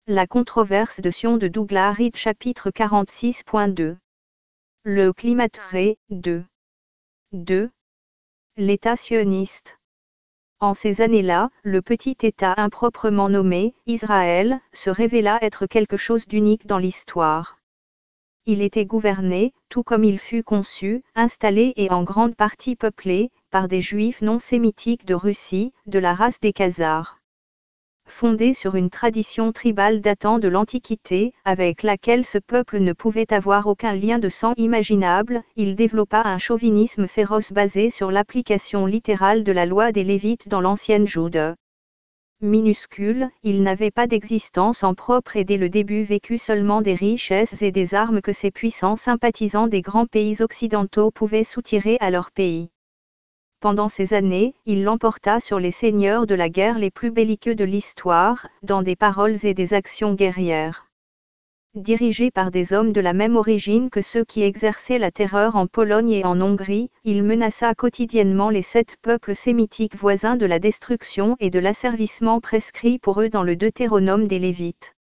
La controverse de Sion de Douglas Reed chapitre 46.2. Le climateré, 2. L'État sioniste. En ces années-là, le petit État improprement nommé, Israël, se révéla être quelque chose d'unique dans l'histoire. Il était gouverné, tout comme il fut conçu, installé et en grande partie peuplé, par des Juifs non sémitiques de Russie, de la race des Khazars. Fondé sur une tradition tribale datant de l'Antiquité, avec laquelle ce peuple ne pouvait avoir aucun lien de sang imaginable, il développa un chauvinisme féroce basé sur l'application littérale de la loi des Lévites dans l'ancienne Jude. Minuscule, il n'avait pas d'existence en propre et dès le début vécut seulement des richesses et des armes que ces puissants sympathisants des grands pays occidentaux pouvaient soutirer à leur pays. Pendant ces années, il l'emporta sur les seigneurs de la guerre les plus belliqueux de l'histoire, dans des paroles et des actions guerrières. Dirigé par des hommes de la même origine que ceux qui exerçaient la terreur en Pologne et en Hongrie, il menaça quotidiennement les 7 peuples sémitiques voisins de la destruction et de l'asservissement prescrit pour eux dans le Deutéronome des Lévites.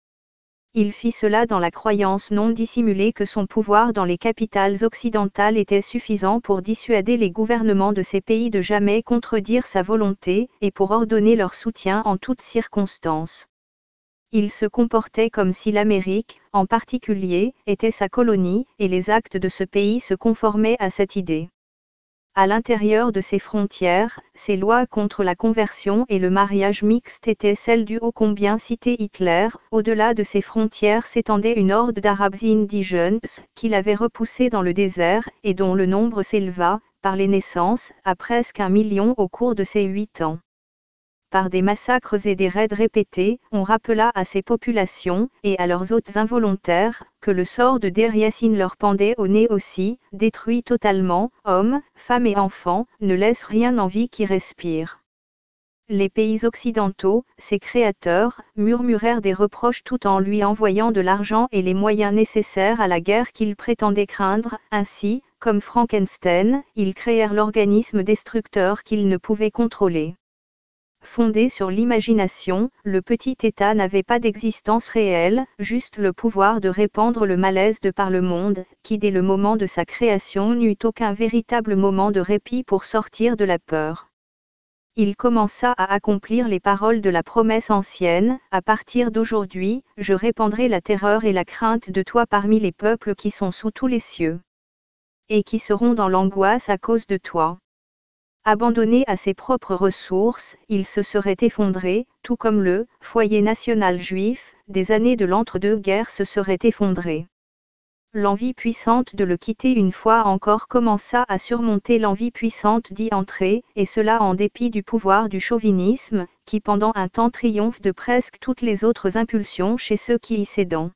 Il fit cela dans la croyance non dissimulée que son pouvoir dans les capitales occidentales était suffisant pour dissuader les gouvernements de ces pays de jamais contredire sa volonté, et pour ordonner leur soutien en toutes circonstances. Il se comportait comme si l'Amérique, en particulier, était sa colonie, et les actes de ce pays se conformaient à cette idée. À l'intérieur de ses frontières, ses lois contre la conversion et le mariage mixte étaient celles du ô combien cité Hitler. Au-delà de ses frontières s'étendait une horde d'Arabes indigènes, qu'il avait repoussés dans le désert, et dont le nombre s'éleva, par les naissances, à presque 1 million au cours de ces 8 ans. Par des massacres et des raids répétés, on rappela à ces populations, et à leurs hôtes involontaires, que le sort de Der Yassin leur pendait au nez aussi, détruit totalement, hommes, femmes et enfants, ne laissent rien en vie qui respire. Les pays occidentaux, ses créateurs, murmurèrent des reproches tout en lui envoyant de l'argent et les moyens nécessaires à la guerre qu'ils prétendaient craindre. Ainsi, comme Frankenstein, ils créèrent l'organisme destructeur qu'ils ne pouvaient contrôler. Fondé sur l'imagination, le petit État n'avait pas d'existence réelle, juste le pouvoir de répandre le malaise de par le monde, qui dès le moment de sa création n'eut aucun véritable moment de répit pour sortir de la peur. Il commença à accomplir les paroles de la promesse ancienne, à partir d'aujourd'hui, je répandrai la terreur et la crainte de toi parmi les peuples qui sont sous tous les cieux, et qui seront dans l'angoisse à cause de toi. Abandonné à ses propres ressources, il se serait effondré, tout comme le foyer national juif des années de l'entre-deux-guerres se serait effondré. L'envie puissante de le quitter une fois encore commença à surmonter l'envie puissante d'y entrer, et cela en dépit du pouvoir du chauvinisme, qui pendant un temps triomphe de presque toutes les autres impulsions chez ceux qui y cédent.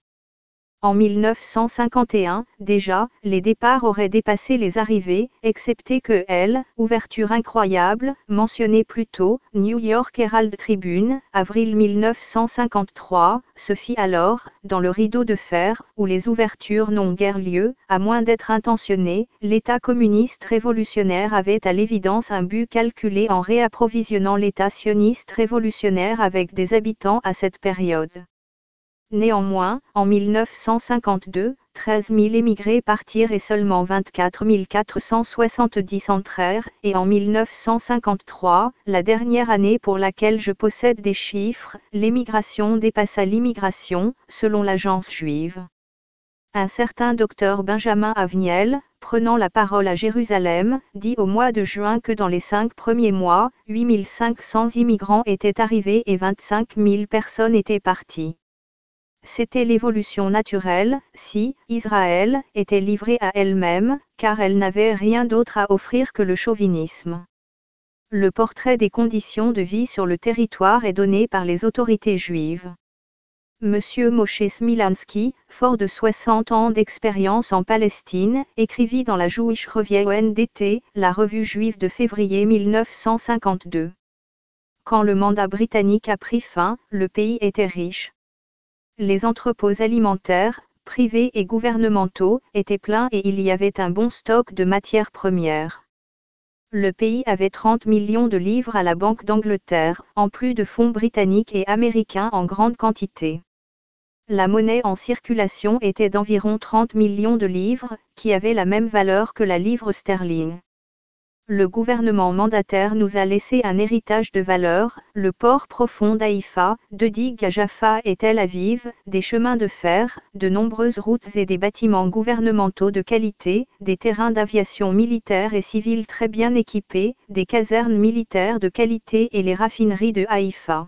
En 1951, déjà, les départs auraient dépassé les arrivées, excepté que elle, ouverture incroyable, mentionnée plus tôt, New York Herald Tribune, avril 1953, se fit alors, dans le rideau de fer, où les ouvertures n'ont guère lieu, à moins d'être intentionnées, l'État communiste révolutionnaire avait à l'évidence un but calculé en réapprovisionnant l'État sioniste révolutionnaire avec des habitants à cette période. Néanmoins, en 1952, 13 000 émigrés partirent et seulement 24 470 entrèrent, et en 1953, la dernière année pour laquelle je possède des chiffres, l'émigration dépassa l'immigration, selon l'agence juive. Un certain docteur Benjamin Avniel, prenant la parole à Jérusalem, dit au mois de juin que dans les 5 premiers mois, 8 500 immigrants étaient arrivés et 25 000 personnes étaient parties. C'était l'évolution naturelle, si Israël était livrée à elle-même, car elle n'avait rien d'autre à offrir que le chauvinisme. Le portrait des conditions de vie sur le territoire est donné par les autorités juives. Monsieur Moshe Smilansky, fort de 60 ans d'expérience en Palestine, écrivit dans la Jewish Review NDT, la revue juive de février 1952. Quand le mandat britannique a pris fin, le pays était riche. Les entrepôts alimentaires, privés et gouvernementaux, étaient pleins et il y avait un bon stock de matières premières. Le pays avait 30 millions de livres à la Banque d'Angleterre, en plus de fonds britanniques et américains en grande quantité. La monnaie en circulation était d'environ 30 millions de livres, qui avaient la même valeur que la livre sterling. Le gouvernement mandataire nous a laissé un héritage de valeur, le port profond d'Haïfa, de digues à Jaffa et Tel Aviv, des chemins de fer, de nombreuses routes et des bâtiments gouvernementaux de qualité, des terrains d'aviation militaire et civile très bien équipés, des casernes militaires de qualité et les raffineries de Haïfa.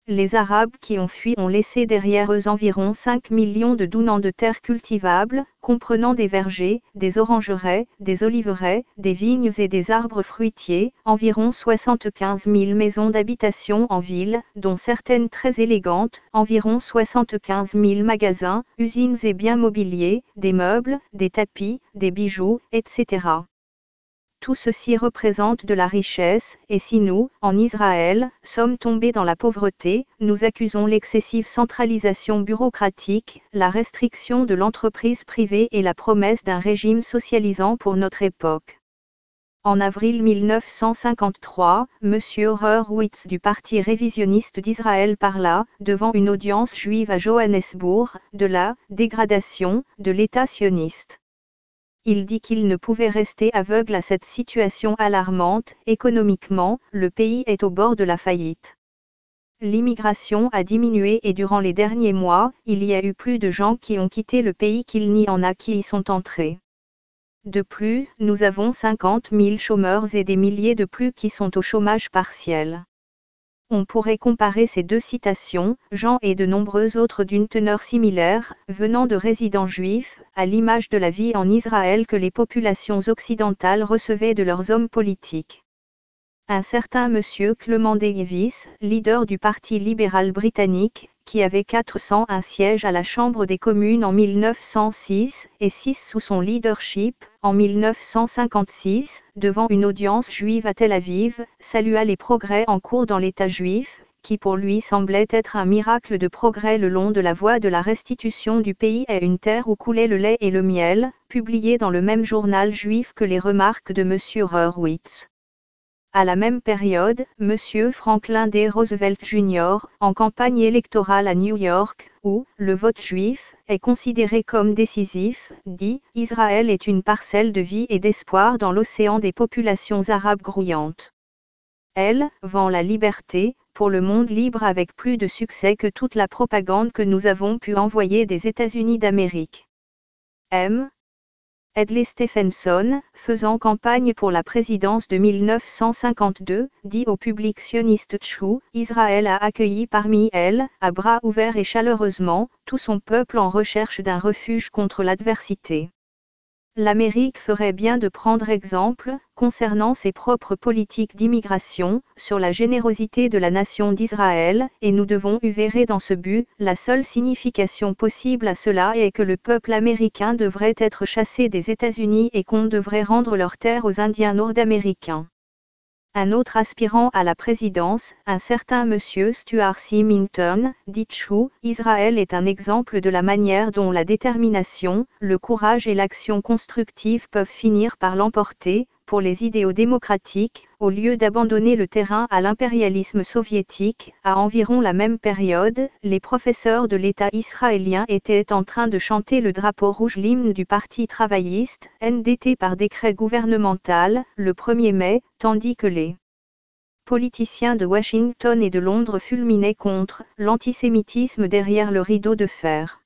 Les Arabes qui ont fui ont laissé derrière eux environ 5 millions de dunans de terres cultivables, comprenant des vergers, des orangeraies, des oliveraies, des vignes et des arbres fruitiers, environ 75 000 maisons d'habitation en ville, dont certaines très élégantes, environ 75 000 magasins, usines et biens mobiliers, des meubles, des tapis, des bijoux, etc. Tout ceci représente de la richesse, et si nous, en Israël, sommes tombés dans la pauvreté, nous accusons l'excessive centralisation bureaucratique, la restriction de l'entreprise privée et la promesse d'un régime socialisant pour notre époque. En avril 1953, M. Horowitz du Parti révisionniste d'Israël parla, devant une audience juive à Johannesburg, de la dégradation de l'État sioniste. Il dit qu'il ne pouvait rester aveugle à cette situation alarmante. Économiquement, le pays est au bord de la faillite. L'immigration a diminué et durant les derniers mois, il y a eu plus de gens qui ont quitté le pays qu'il n'y en a qui y sont entrés. De plus, nous avons 50 000 chômeurs et des milliers de plus qui sont au chômage partiel. On pourrait comparer ces deux citations, Jean et de nombreux autres d'une teneur similaire, venant de résidents juifs, à l'image de la vie en Israël que les populations occidentales recevaient de leurs hommes politiques. Un certain monsieur Clement Davis, leader du Parti libéral britannique, qui avait 401 sièges à la Chambre des communes en 1906 et 6 sous son leadership, en 1956, devant une audience juive à Tel Aviv, salua les progrès en cours dans l'État juif, qui pour lui semblait être un miracle de progrès le long de la voie de la restitution du pays à une terre où coulait le lait et le miel, publié dans le même journal juif que les remarques de M. Horowitz. À la même période, M. Franklin D. Roosevelt Jr., en campagne électorale à New York, où le vote juif est considéré comme décisif, dit « Israël est une parcelle de vie et d'espoir dans l'océan des populations arabes grouillantes. Elle vend la liberté pour le monde libre avec plus de succès que toute la propagande que nous avons pu envoyer des États-Unis d'Amérique. » M. Edley Stephenson, faisant campagne pour la présidence de 1952, dit au public sioniste Tchou, Israël a accueilli parmi elles, à bras ouverts et chaleureusement, tout son peuple en recherche d'un refuge contre l'adversité. L'Amérique ferait bien de prendre exemple, concernant ses propres politiques d'immigration, sur la générosité de la nation d'Israël, et nous devons verrer dans ce but, la seule signification possible à cela est que le peuple américain devrait être chassé des États-Unis et qu'on devrait rendre leurs terres aux Indiens nord-américains. Un autre aspirant à la présidence, un certain monsieur Stuart C. Minton, dit Tchou, Israël est un exemple de la manière dont la détermination, le courage et l'action constructive peuvent finir par l'emporter, pour les idéaux démocratiques, au lieu d'abandonner le terrain à l'impérialisme soviétique. À environ la même période, les professeurs de l'État israélien étaient en train de chanter le drapeau rouge, l'hymne du Parti travailliste, NDT par décret gouvernemental, le 1er mai, tandis que les politiciens de Washington et de Londres fulminaient contre l'antisémitisme derrière le rideau de fer.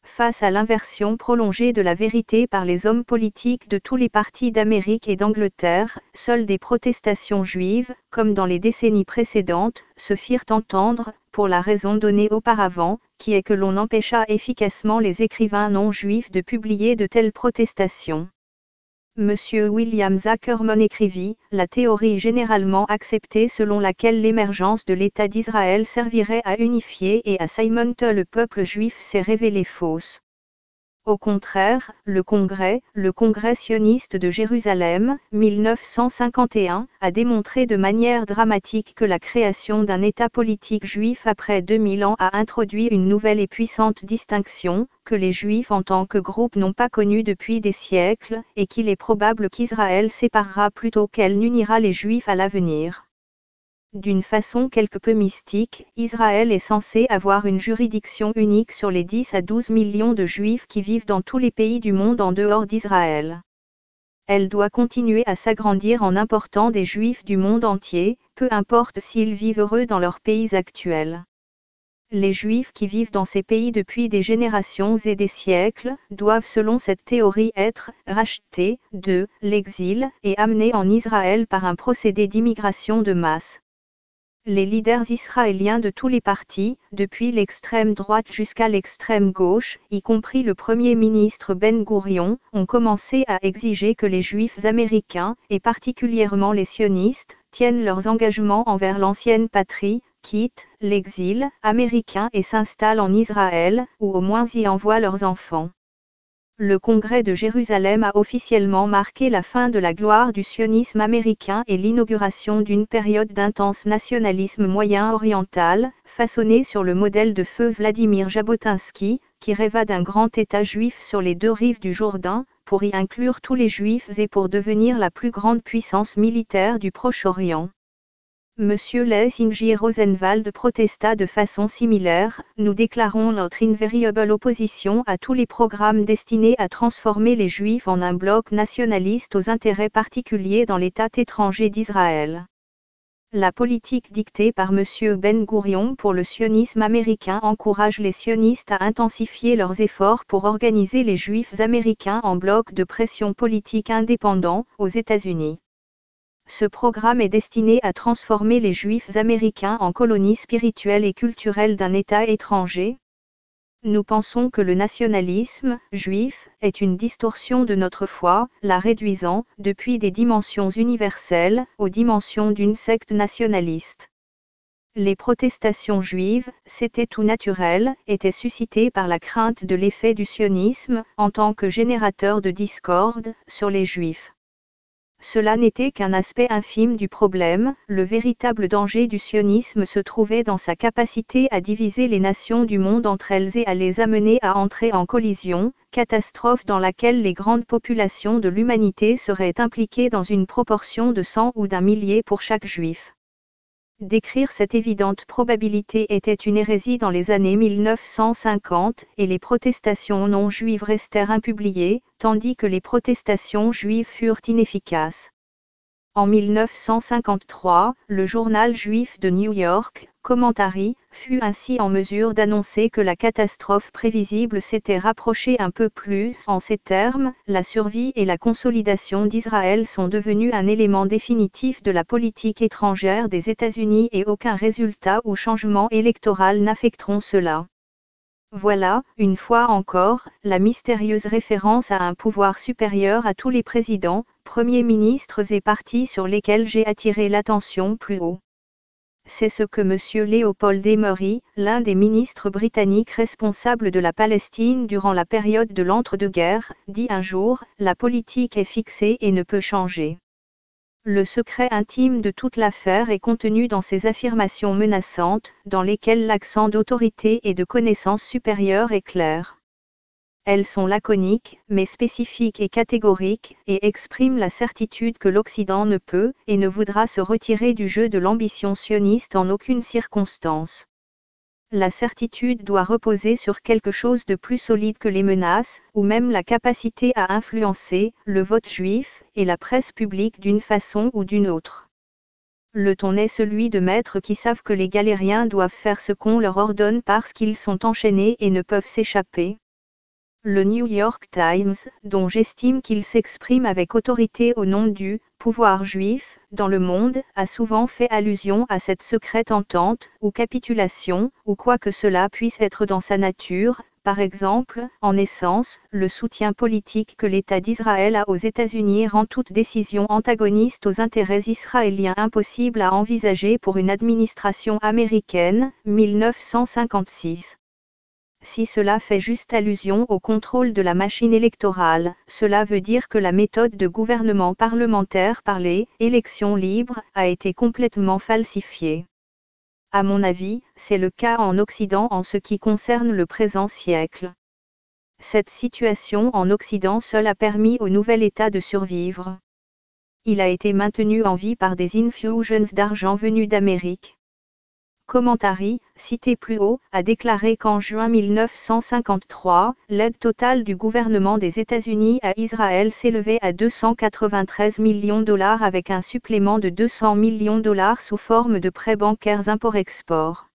Face à l'inversion prolongée de la vérité par les hommes politiques de tous les partis d'Amérique et d'Angleterre, seules des protestations juives, comme dans les décennies précédentes, se firent entendre, pour la raison donnée auparavant, qui est que l'on empêcha efficacement les écrivains non juifs de publier de telles protestations. M. William Zuckerman écrivit, la théorie généralement acceptée selon laquelle l'émergence de l'État d'Israël servirait à unifier et à cimenter le peuple juif s'est révélée fausse. Au contraire, le Congrès sioniste de Jérusalem, 1951, a démontré de manière dramatique que la création d'un État politique juif après 2000 ans a introduit une nouvelle et puissante distinction, que les Juifs en tant que groupe n'ont pas connue depuis des siècles, et qu'il est probable qu'Israël séparera plutôt qu'elle n'unira les Juifs à l'avenir. D'une façon quelque peu mystique, Israël est censé avoir une juridiction unique sur les 10 à 12 millions de Juifs qui vivent dans tous les pays du monde en dehors d'Israël. Elle doit continuer à s'agrandir en important des Juifs du monde entier, peu importe s'ils vivent heureux dans leurs pays actuels. Les Juifs qui vivent dans ces pays depuis des générations et des siècles, doivent selon cette théorie être rachetés de l'exil et amenés en Israël par un procédé d'immigration de masse. Les leaders israéliens de tous les partis, depuis l'extrême droite jusqu'à l'extrême gauche, y compris le Premier ministre Ben Gourion, ont commencé à exiger que les Juifs américains, et particulièrement les sionistes, tiennent leurs engagements envers l'ancienne patrie, quittent l'exil américain et s'installent en Israël, ou au moins y envoient leurs enfants. Le Congrès de Jérusalem a officiellement marqué la fin de la gloire du sionisme américain et l'inauguration d'une période d'intense nationalisme moyen-oriental, façonné sur le modèle de feu Vladimir Jabotinsky, qui rêva d'un grand État juif sur les deux rives du Jourdain, pour y inclure tous les Juifs et pour devenir la plus grande puissance militaire du Proche-Orient. Monsieur Lessing Rosenwald protesta de façon similaire. Nous déclarons notre invariable opposition à tous les programmes destinés à transformer les Juifs en un bloc nationaliste aux intérêts particuliers dans l'État étranger d'Israël. La politique dictée par M. Ben Gourion pour le sionisme américain encourage les sionistes à intensifier leurs efforts pour organiser les Juifs américains en bloc de pression politique indépendant aux États-Unis. Ce programme est destiné à transformer les Juifs américains en colonies spirituelles et culturelles d'un État étranger. Nous pensons que le nationalisme juif est une distorsion de notre foi, la réduisant, depuis des dimensions universelles, aux dimensions d'une secte nationaliste. Les protestations juives, c'était tout naturel, étaient suscitées par la crainte de l'effet du sionisme, en tant que générateur de discorde, sur les Juifs. Cela n'était qu'un aspect infime du problème, le véritable danger du sionisme se trouvait dans sa capacité à diviser les nations du monde entre elles et à les amener à entrer en collision, catastrophe dans laquelle les grandes populations de l'humanité seraient impliquées dans une proportion de 100 ou d'un millier pour chaque juif. Décrire cette évidente probabilité était une hérésie dans les années 1950, et les protestations non juives restèrent impubliées, tandis que les protestations juives furent inefficaces. En 1953, le journal juif de New York, Commentary, fut ainsi en mesure d'annoncer que la catastrophe prévisible s'était rapprochée un peu plus. En ces termes, la survie et la consolidation d'Israël sont devenus un élément définitif de la politique étrangère des États-Unis et aucun résultat ou changement électoral n'affecteront cela. Voilà, une fois encore, la mystérieuse référence à un pouvoir supérieur à tous les présidents, premiers ministres et partis sur lesquels j'ai attiré l'attention plus haut. C'est ce que M. Leopold Emery, l'un des ministres britanniques responsables de la Palestine durant la période de l'entre-deux-guerres, dit un jour, la politique est fixée et ne peut changer. Le secret intime de toute l'affaire est contenu dans ces affirmations menaçantes, dans lesquelles l'accent d'autorité et de connaissance supérieure est clair. Elles sont laconiques, mais spécifiques et catégoriques, et expriment la certitude que l'Occident ne peut, et ne voudra se retirer du jeu de l'ambition sioniste en aucune circonstance. La certitude doit reposer sur quelque chose de plus solide que les menaces, ou même la capacité à influencer le vote juif et la presse publique d'une façon ou d'une autre. Le ton est celui de maîtres qui savent que les galériens doivent faire ce qu'on leur ordonne parce qu'ils sont enchaînés et ne peuvent s'échapper. Le New York Times, dont j'estime qu'il s'exprime avec autorité au nom du pouvoir juif dans le monde, a souvent fait allusion à cette secrète entente, ou capitulation, ou quoi que cela puisse être dans sa nature, par exemple, en essence, le soutien politique que l'État d'Israël a aux États-Unis rend toute décision antagoniste aux intérêts israéliens impossible à envisager pour une administration américaine, 1956. Si cela fait juste allusion au contrôle de la machine électorale, cela veut dire que la méthode de gouvernement parlementaire par les élections libres a été complètement falsifiée. À mon avis, c'est le cas en Occident en ce qui concerne le présent siècle. Cette situation en Occident seule a permis au nouvel État de survivre. Il a été maintenu en vie par des infusions d'argent venus d'Amérique. Commentary, cité plus haut, a déclaré qu'en juin 1953, l'aide totale du gouvernement des États-Unis à Israël s'élevait à 293 millions de dollars avec un supplément de 200 millions de dollars sous forme de prêts bancaires import-export.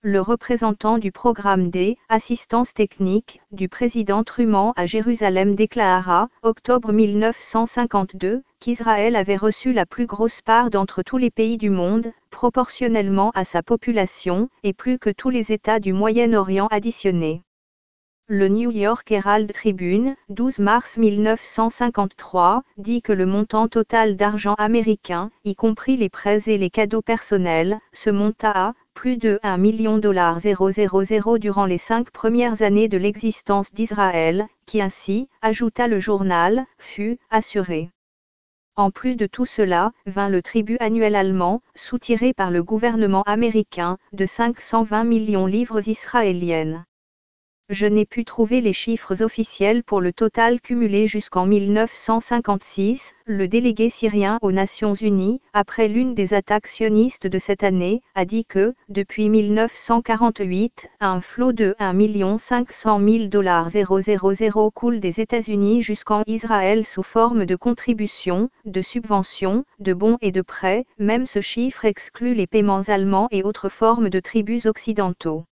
Le représentant du programme d' assistance technique du président Truman à Jérusalem déclara, octobre 1952, qu'Israël avait reçu la plus grosse part d'entre tous les pays du monde, proportionnellement à sa population, et plus que tous les États du Moyen-Orient additionnés. Le New York Herald Tribune, 12 mars 1953, dit que le montant total d'argent américain, y compris les prêts et les cadeaux personnels, se monta à plus de $1 million durant les 5 premières années de l'existence d'Israël, qui ainsi, ajouta le journal, fut assuré. En plus de tout cela, vint le tribut annuel allemand, soutiré par le gouvernement américain, de 520 millions livres israéliennes. Je n'ai pu trouver les chiffres officiels pour le total cumulé jusqu'en 1956. Le délégué syrien aux Nations Unies, après l'une des attaques sionistes de cette année, a dit que, depuis 1948, un flot de $1 500 000 coule des États-Unis jusqu'en Israël sous forme de contributions, de subventions, de bons et de prêts. Même ce chiffre exclut les paiements allemands et autres formes de tributs occidentaux.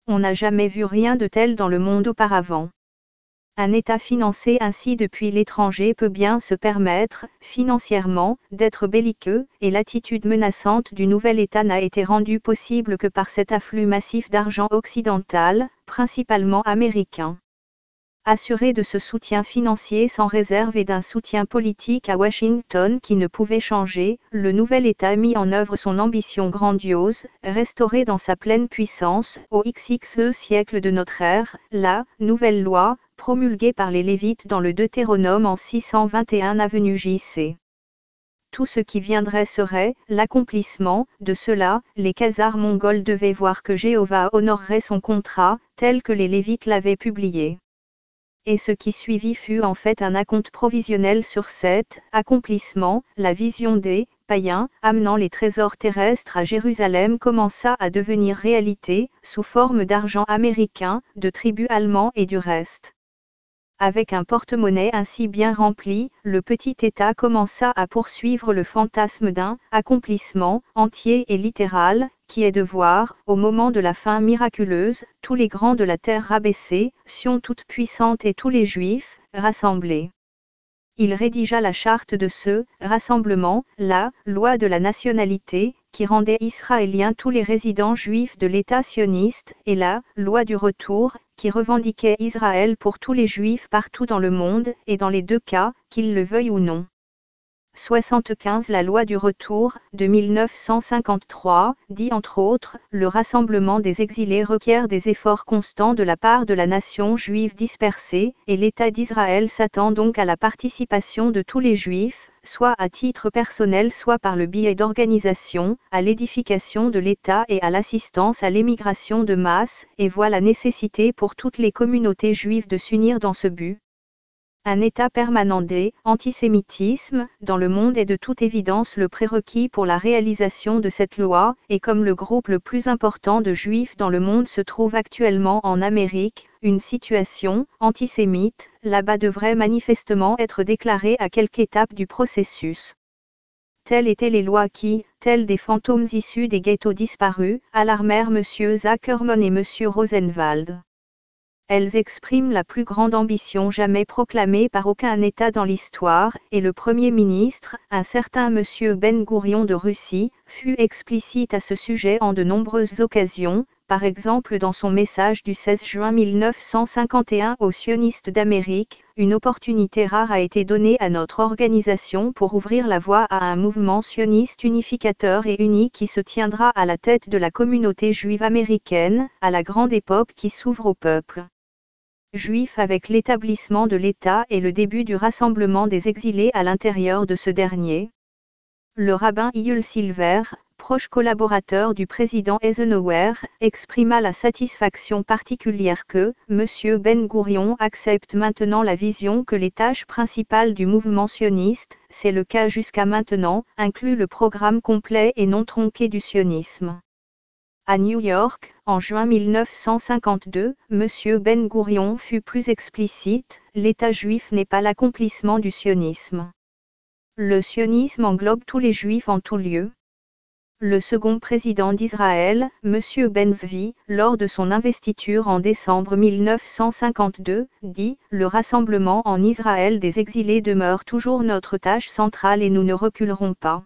On n'a jamais vu rien de tel dans le monde auparavant. Un État financé ainsi depuis l'étranger peut bien se permettre, financièrement, d'être belliqueux, et l'attitude menaçante du nouvel État n'a été rendue possible que par cet afflux massif d'argent occidental, principalement américain. Assuré de ce soutien financier sans réserve et d'un soutien politique à Washington qui ne pouvait changer, le nouvel État mit en œuvre son ambition grandiose, restaurée dans sa pleine puissance, au XXe siècle de notre ère, la nouvelle loi, promulguée par les Lévites dans le Deutéronome en 621 avenue J.C. Tout ce qui viendrait serait l'accomplissement de cela. Les Khazars mongols devaient voir que Jéhovah honorerait son contrat, tel que les Lévites l'avaient publié. Et ce qui suivit fut en fait un acompte provisionnel sur cet accomplissement. La vision des païens, amenant les trésors terrestres à Jérusalem, commença à devenir réalité, sous forme d'argent américain, de tribut allemand et du reste. Avec un porte-monnaie ainsi bien rempli, le petit État commença à poursuivre le fantasme d'un accomplissement entier et littéral, qui est de voir, au moment de la fin miraculeuse, tous les grands de la terre rabaissés, Sion toute puissante et tous les Juifs, rassemblés. Il rédigea la charte de ce rassemblement, la loi de la nationalité, qui rendait israéliens tous les résidents juifs de l'État sioniste, et la loi du retour, qui revendiquait Israël pour tous les juifs partout dans le monde, et dans les deux cas, qu'ils le veuillent ou non. 75 La loi du retour, de 1953, dit entre autres, le rassemblement des exilés requiert des efforts constants de la part de la nation juive dispersée, et l'État d'Israël s'attend donc à la participation de tous les juifs, soit à titre personnel soit par le biais d'organisations, à l'édification de l'État et à l'assistance à l'émigration de masse, et voit la nécessité pour toutes les communautés juives de s'unir dans ce but. Un état permanent des antisémitisme dans le monde est de toute évidence le prérequis pour la réalisation de cette loi, et comme le groupe le plus important de juifs dans le monde se trouve actuellement en Amérique, une situation antisémite là-bas devrait manifestement être déclarée à quelque étape du processus. Telles étaient les lois qui, tels des fantômes issus des ghettos disparus, alarmèrent M. Zuckerman et M. Rosenwald. Elles expriment la plus grande ambition jamais proclamée par aucun État dans l'histoire, et le Premier ministre, un certain M. Ben-Gourion de Russie, fut explicite à ce sujet en de nombreuses occasions, par exemple dans son message du 16 juin 1951 aux sionistes d'Amérique. Une opportunité rare a été donnée à notre organisation pour ouvrir la voie à un mouvement sioniste unificateur et uni qui se tiendra à la tête de la communauté juive américaine, à la grande époque qui s'ouvre au peuple juif avec l'établissement de l'État et le début du rassemblement des exilés à l'intérieur de ce dernier. Le rabbin Iyul Silver, proche collaborateur du président Eisenhower, exprima la satisfaction particulière que M. Ben-Gourion accepte maintenant la vision que les tâches principales du mouvement sioniste, c'est le cas jusqu'à maintenant, inclut le programme complet et non tronqué du sionisme. À New York, en juin 1952, M. Ben-Gourion fut plus explicite, l'État juif n'est pas l'accomplissement du sionisme. Le sionisme englobe tous les juifs en tout lieu. Le second président d'Israël, M. Ben-Zvi, lors de son investiture en décembre 1952, dit « Le rassemblement en Israël des exilés demeure toujours notre tâche centrale et nous ne reculerons pas.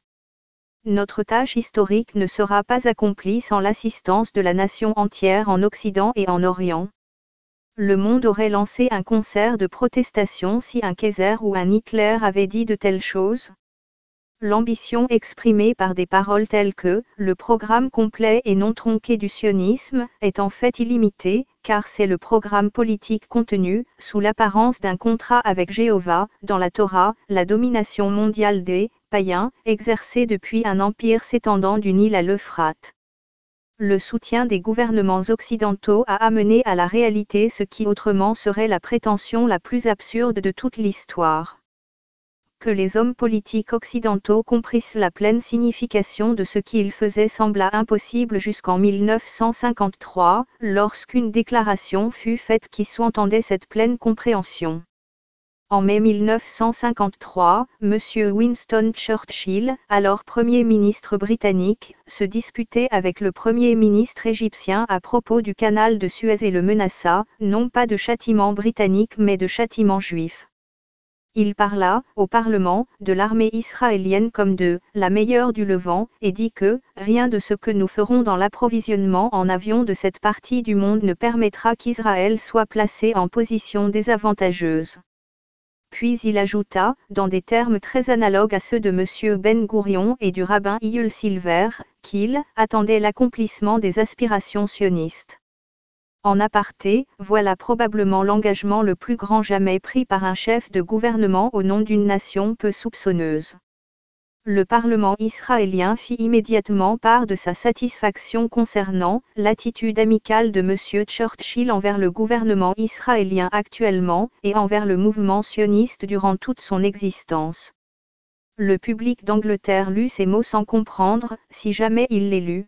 Notre tâche historique ne sera pas accomplie sans l'assistance de la nation entière en Occident et en Orient. » Le monde aurait lancé un concert de protestation si un Kaiser ou un Hitler avait dit de telles choses. L'ambition exprimée par des paroles telles que « le programme complet et non tronqué du sionisme » est en fait illimitée, car c'est le programme politique contenu, sous l'apparence d'un contrat avec Jéhovah, dans la Torah, la domination mondiale des païens, exercée depuis un empire s'étendant du Nil à l'Euphrate. Le soutien des gouvernements occidentaux a amené à la réalité ce qui autrement serait la prétention la plus absurde de toute l'histoire. Que les hommes politiques occidentaux comprissent la pleine signification de ce qu'ils faisaient sembla impossible jusqu'en 1953, lorsqu'une déclaration fut faite qui sous-entendait cette pleine compréhension. En mai 1953, M. Winston Churchill, alors Premier ministre britannique, se disputait avec le Premier ministre égyptien à propos du canal de Suez et le menaça, non pas de châtiment britannique mais de châtiment juif. Il parla, au Parlement, de l'armée israélienne comme de « la meilleure du Levant » et dit que « rien de ce que nous ferons dans l'approvisionnement en avions de cette partie du monde ne permettra qu'Israël soit placé en position désavantageuse. » Puis il ajouta, dans des termes très analogues à ceux de M. Ben-Gourion et du rabbin Hillel Silver, qu'il attendait l'accomplissement des aspirations sionistes. En aparté, voilà probablement l'engagement le plus grand jamais pris par un chef de gouvernement au nom d'une nation peu soupçonneuse. Le Parlement israélien fit immédiatement part de sa satisfaction concernant l'attitude amicale de M. Churchill envers le gouvernement israélien actuellement et envers le mouvement sioniste durant toute son existence. Le public d'Angleterre lut ces mots sans comprendre, si jamais il les lut.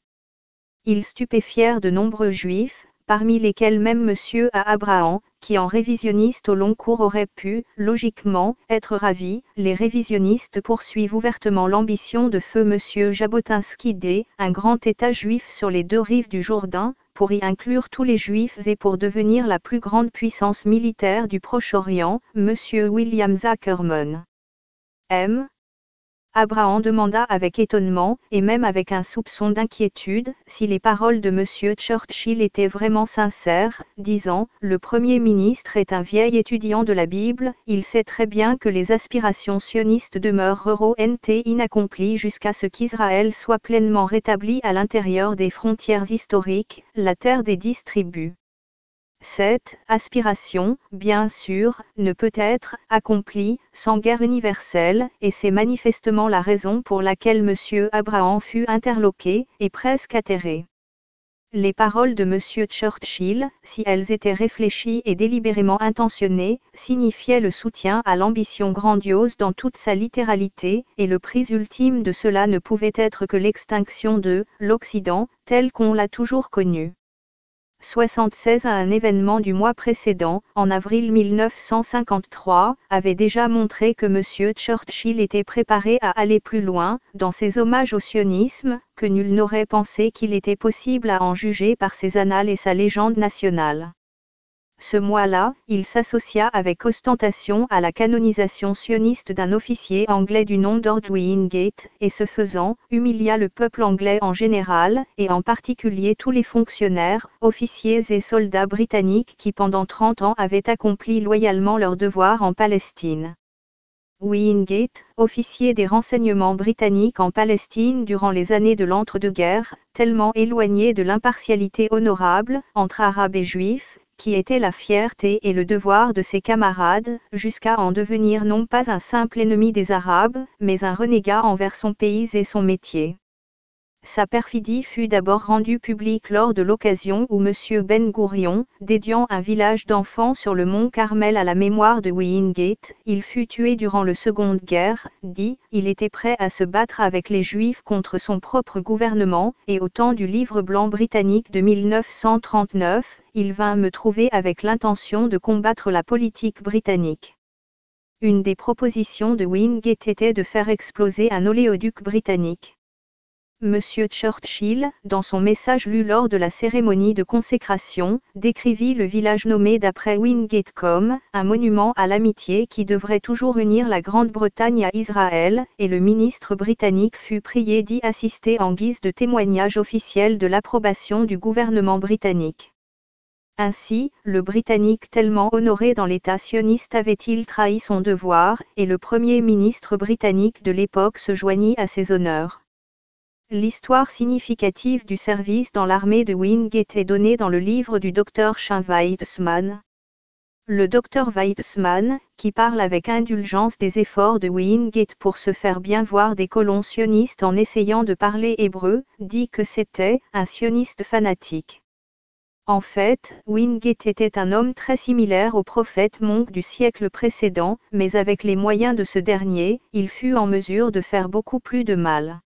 Ils stupéfièrent de nombreux juifs, parmi lesquels même M. Abraham, qui en révisionniste au long cours aurait pu, logiquement, être ravi. Les révisionnistes poursuivent ouvertement l'ambition de feu M. Jabotinsky un grand État juif sur les deux rives du Jourdain, pour y inclure tous les juifs et pour devenir la plus grande puissance militaire du Proche-Orient, M. William Zuckerman. M. Abraham demanda avec étonnement, et même avec un soupçon d'inquiétude, si les paroles de M. Churchill étaient vraiment sincères, disant « Le Premier ministre est un vieil étudiant de la Bible, il sait très bien que les aspirations sionistes demeureront inaccomplies jusqu'à ce qu'Israël soit pleinement rétabli à l'intérieur des frontières historiques, la terre des 10 tribus. » Cette aspiration, bien sûr, ne peut être accomplie sans guerre universelle, et c'est manifestement la raison pour laquelle M. Abraham fut interloqué et presque atterré. Les paroles de M. Churchill, si elles étaient réfléchies et délibérément intentionnées, signifiaient le soutien à l'ambition grandiose dans toute sa littéralité, et le prix ultime de cela ne pouvait être que l'extinction de l'Occident, tel qu'on l'a toujours connu. 76 à un événement du mois précédent, en avril 1953, avait déjà montré que M. Churchill était préparé à aller plus loin, dans ses hommages au sionisme, que nul n'aurait pensé qu'il était possible à en juger par ses annales et sa légende nationale. Ce mois-là, il s'associa avec ostentation à la canonisation sioniste d'un officier anglais du nom d'Lord Wingate, et ce faisant, humilia le peuple anglais en général, et en particulier tous les fonctionnaires, officiers et soldats britanniques qui pendant 30 ans avaient accompli loyalement leur devoir en Palestine. Wingate, officier des renseignements britanniques en Palestine durant les années de l'entre-deux-guerres, tellement éloigné de l'impartialité honorable, entre Arabes et Juifs, qui était la fierté et le devoir de ses camarades, jusqu'à en devenir non pas un simple ennemi des Arabes, mais un renégat envers son pays et son métier. Sa perfidie fut d'abord rendue publique lors de l'occasion où M. Ben Gourion, dédiant un village d'enfants sur le mont Carmel à la mémoire de Wingate, il fut tué durant la Seconde Guerre, dit, il était prêt à se battre avec les Juifs contre son propre gouvernement, et au temps du Livre blanc britannique de 1939, il vint me trouver avec l'intention de combattre la politique britannique. Une des propositions de Wingate était de faire exploser un oléoduc britannique. M. Churchill, dans son message lu lors de la cérémonie de consécration, décrivit le village nommé d'après Wingate comme un monument à l'amitié qui devrait toujours unir la Grande-Bretagne à Israël, et le ministre britannique fut prié d'y assister en guise de témoignage officiel de l'approbation du gouvernement britannique. Ainsi, le Britannique tellement honoré dans l'État sioniste avait-il trahi son devoir, et le Premier ministre britannique de l'époque se joignit à ses honneurs. L'histoire significative du service dans l'armée de Wingate est donnée dans le livre du Dr Shane Weitzman. Le Dr Weitzman, qui parle avec indulgence des efforts de Wingate pour se faire bien voir des colons sionistes en essayant de parler hébreu, dit que c'était un sioniste fanatique. En fait, Wingate était un homme très similaire au prophète Monk du siècle précédent, mais avec les moyens de ce dernier, il fut en mesure de faire beaucoup plus de mal.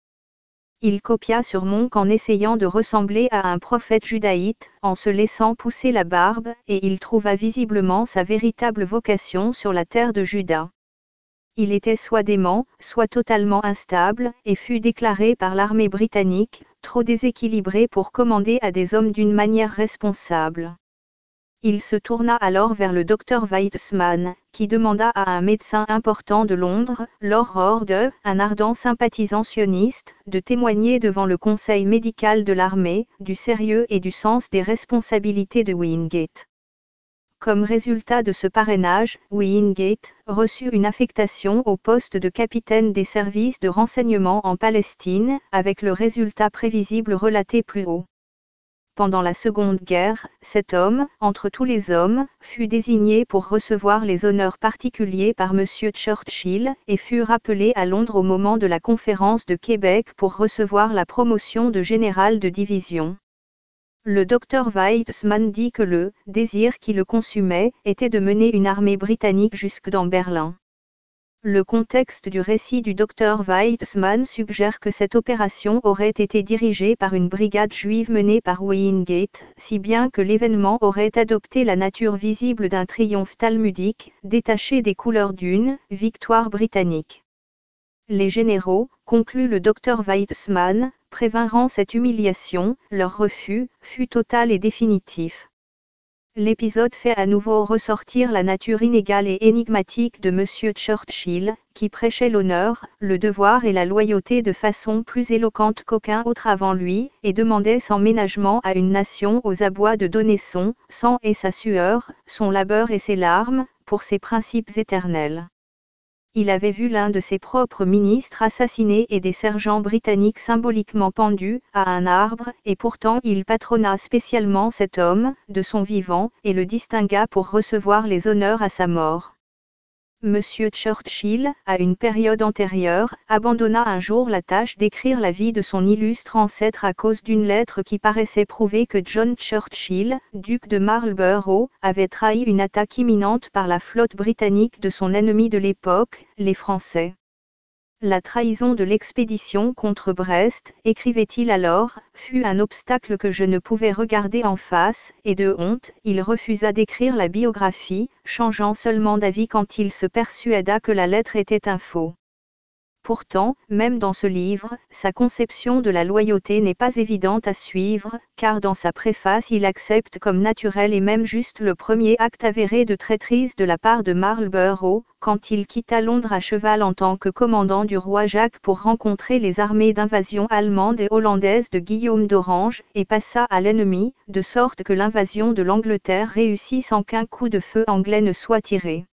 Il copia sur Monk en essayant de ressembler à un prophète judaïte, en se laissant pousser la barbe, et il trouva visiblement sa véritable vocation sur la terre de Juda. Il était soit dément, soit totalement instable, et fut déclaré par l'armée britannique, trop déséquilibré pour commander à des hommes d'une manière responsable. Il se tourna alors vers le Dr Weitzman, qui demanda à un médecin important de Londres, Lord Orde, un ardent sympathisant sioniste, de témoigner devant le conseil médical de l'armée, du sérieux et du sens des responsabilités de Wingate. Comme résultat de ce parrainage, Wingate reçut une affectation au poste de capitaine des services de renseignement en Palestine, avec le résultat prévisible relaté plus haut. Pendant la Seconde Guerre, cet homme, entre tous les hommes, fut désigné pour recevoir les honneurs particuliers par M. Churchill, et fut rappelé à Londres au moment de la conférence de Québec pour recevoir la promotion de général de division. Le Dr Weitzman dit que le désir qui le consumait était de mener une armée britannique jusque dans Berlin. Le contexte du récit du Dr Weitzman suggère que cette opération aurait été dirigée par une brigade juive menée par Wingate, si bien que l'événement aurait adopté la nature visible d'un triomphe talmudique, détaché des couleurs d'une victoire britannique. Les généraux, conclut le Dr Weitzman, prévinrent cette humiliation, leur refus fut total et définitif. L'épisode fait à nouveau ressortir la nature inégale et énigmatique de M. Churchill, qui prêchait l'honneur, le devoir et la loyauté de façon plus éloquente qu'aucun autre avant lui, et demandait sans ménagement à une nation aux abois de donner son sang et sa sueur, son labeur et ses larmes, pour ses principes éternels. Il avait vu l'un de ses propres ministres assassiné et des sergents britanniques symboliquement pendus à un arbre, et pourtant il patronna spécialement cet homme, de son vivant, et le distingua pour recevoir les honneurs à sa mort. M. Churchill, à une période antérieure, abandonna un jour la tâche d'écrire la vie de son illustre ancêtre à cause d'une lettre qui paraissait prouver que John Churchill, duc de Marlborough, avait trahi une attaque imminente par la flotte britannique de son ennemi de l'époque, les Français. La trahison de l'expédition contre Brest, écrivait-il alors, fut un obstacle que je ne pouvais regarder en face, et de honte, il refusa d'écrire la biographie, changeant seulement d'avis quand il se persuada que la lettre était un faux. Pourtant, même dans ce livre, sa conception de la loyauté n'est pas évidente à suivre, car dans sa préface il accepte comme naturel et même juste le premier acte avéré de traîtrise de la part de Marlborough, quand il quitta Londres à cheval en tant que commandant du roi Jacques pour rencontrer les armées d'invasion allemandes et hollandaises de Guillaume d'Orange, et passa à l'ennemi, de sorte que l'invasion de l'Angleterre réussit sans qu'un coup de feu anglais ne soit tiré.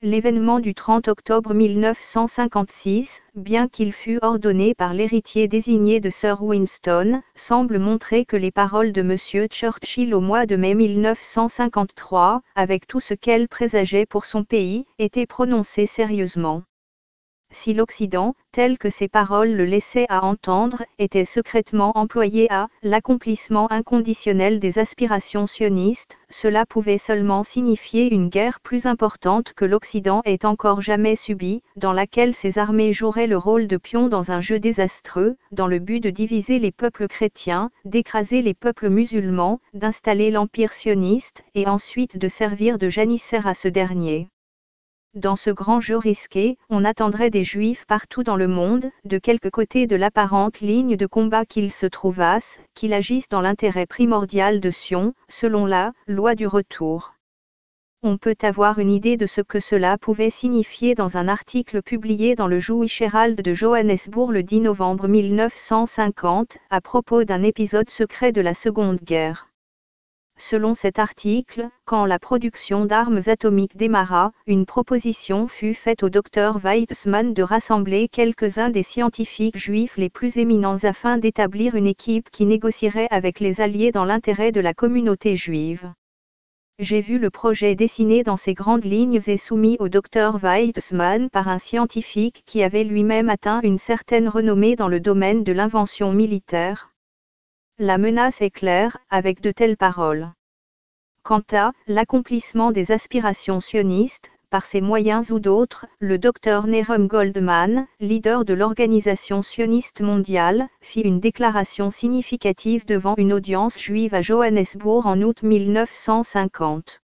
L'événement du 30 octobre 1956, bien qu'il fût ordonné par l'héritier désigné de Sir Winston, semble montrer que les paroles de M. Churchill au mois de mai 1953, avec tout ce qu'elles présageaient pour son pays, étaient prononcées sérieusement. si l'Occident, tel que ces paroles le laissaient à entendre, était secrètement employé à l'accomplissement inconditionnel des aspirations sionistes, cela pouvait seulement signifier une guerre plus importante que l'Occident ait encore jamais subie, dans laquelle ses armées joueraient le rôle de pions dans un jeu désastreux, dans le but de diviser les peuples chrétiens, d'écraser les peuples musulmans, d'installer l'empire sioniste, et ensuite de servir de janissaire à ce dernier. Dans ce grand jeu risqué, on attendrait des Juifs partout dans le monde, de quelque côté de l'apparente ligne de combat qu'ils se trouvassent, qu'ils agissent dans l'intérêt primordial de Sion, selon la loi du retour. On peut avoir une idée de ce que cela pouvait signifier dans un article publié dans le Jewish Herald de Johannesburg le 10 novembre 1950, à propos d'un épisode secret de la Seconde Guerre. Selon cet article, quand la production d'armes atomiques démarra, une proposition fut faite au docteur Weizmann de rassembler quelques-uns des scientifiques juifs les plus éminents afin d'établir une équipe qui négocierait avec les Alliés dans l'intérêt de la communauté juive. J'ai vu le projet dessiné dans ses grandes lignes et soumis au docteur Weizmann par un scientifique qui avait lui-même atteint une certaine renommée dans le domaine de l'invention militaire. La menace est claire, avec de telles paroles. Quant à l'accomplissement des aspirations sionistes, par ces moyens ou d'autres, le docteur Nahum Goldman, leader de l'organisation sioniste mondiale, fit une déclaration significative devant une audience juive à Johannesburg en août 1950.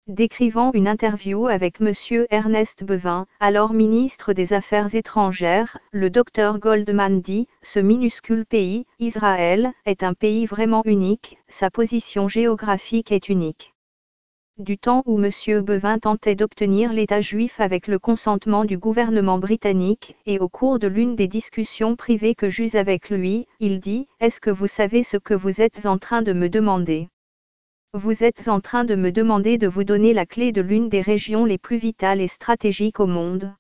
Décrivant une interview avec M. Ernest Bevin, alors ministre des Affaires étrangères, le docteur Goldman dit « Ce minuscule pays, Israël, est un pays vraiment unique, sa position géographique est unique. » Du temps où M. Bevin tentait d'obtenir l'État juif avec le consentement du gouvernement britannique, et au cours de l'une des discussions privées que j'eus avec lui, il dit « Est-ce que vous savez ce que vous êtes en train de me demander ? Vous êtes en train de me demander de vous donner la clé de l'une des régions les plus vitales et stratégiques au monde. »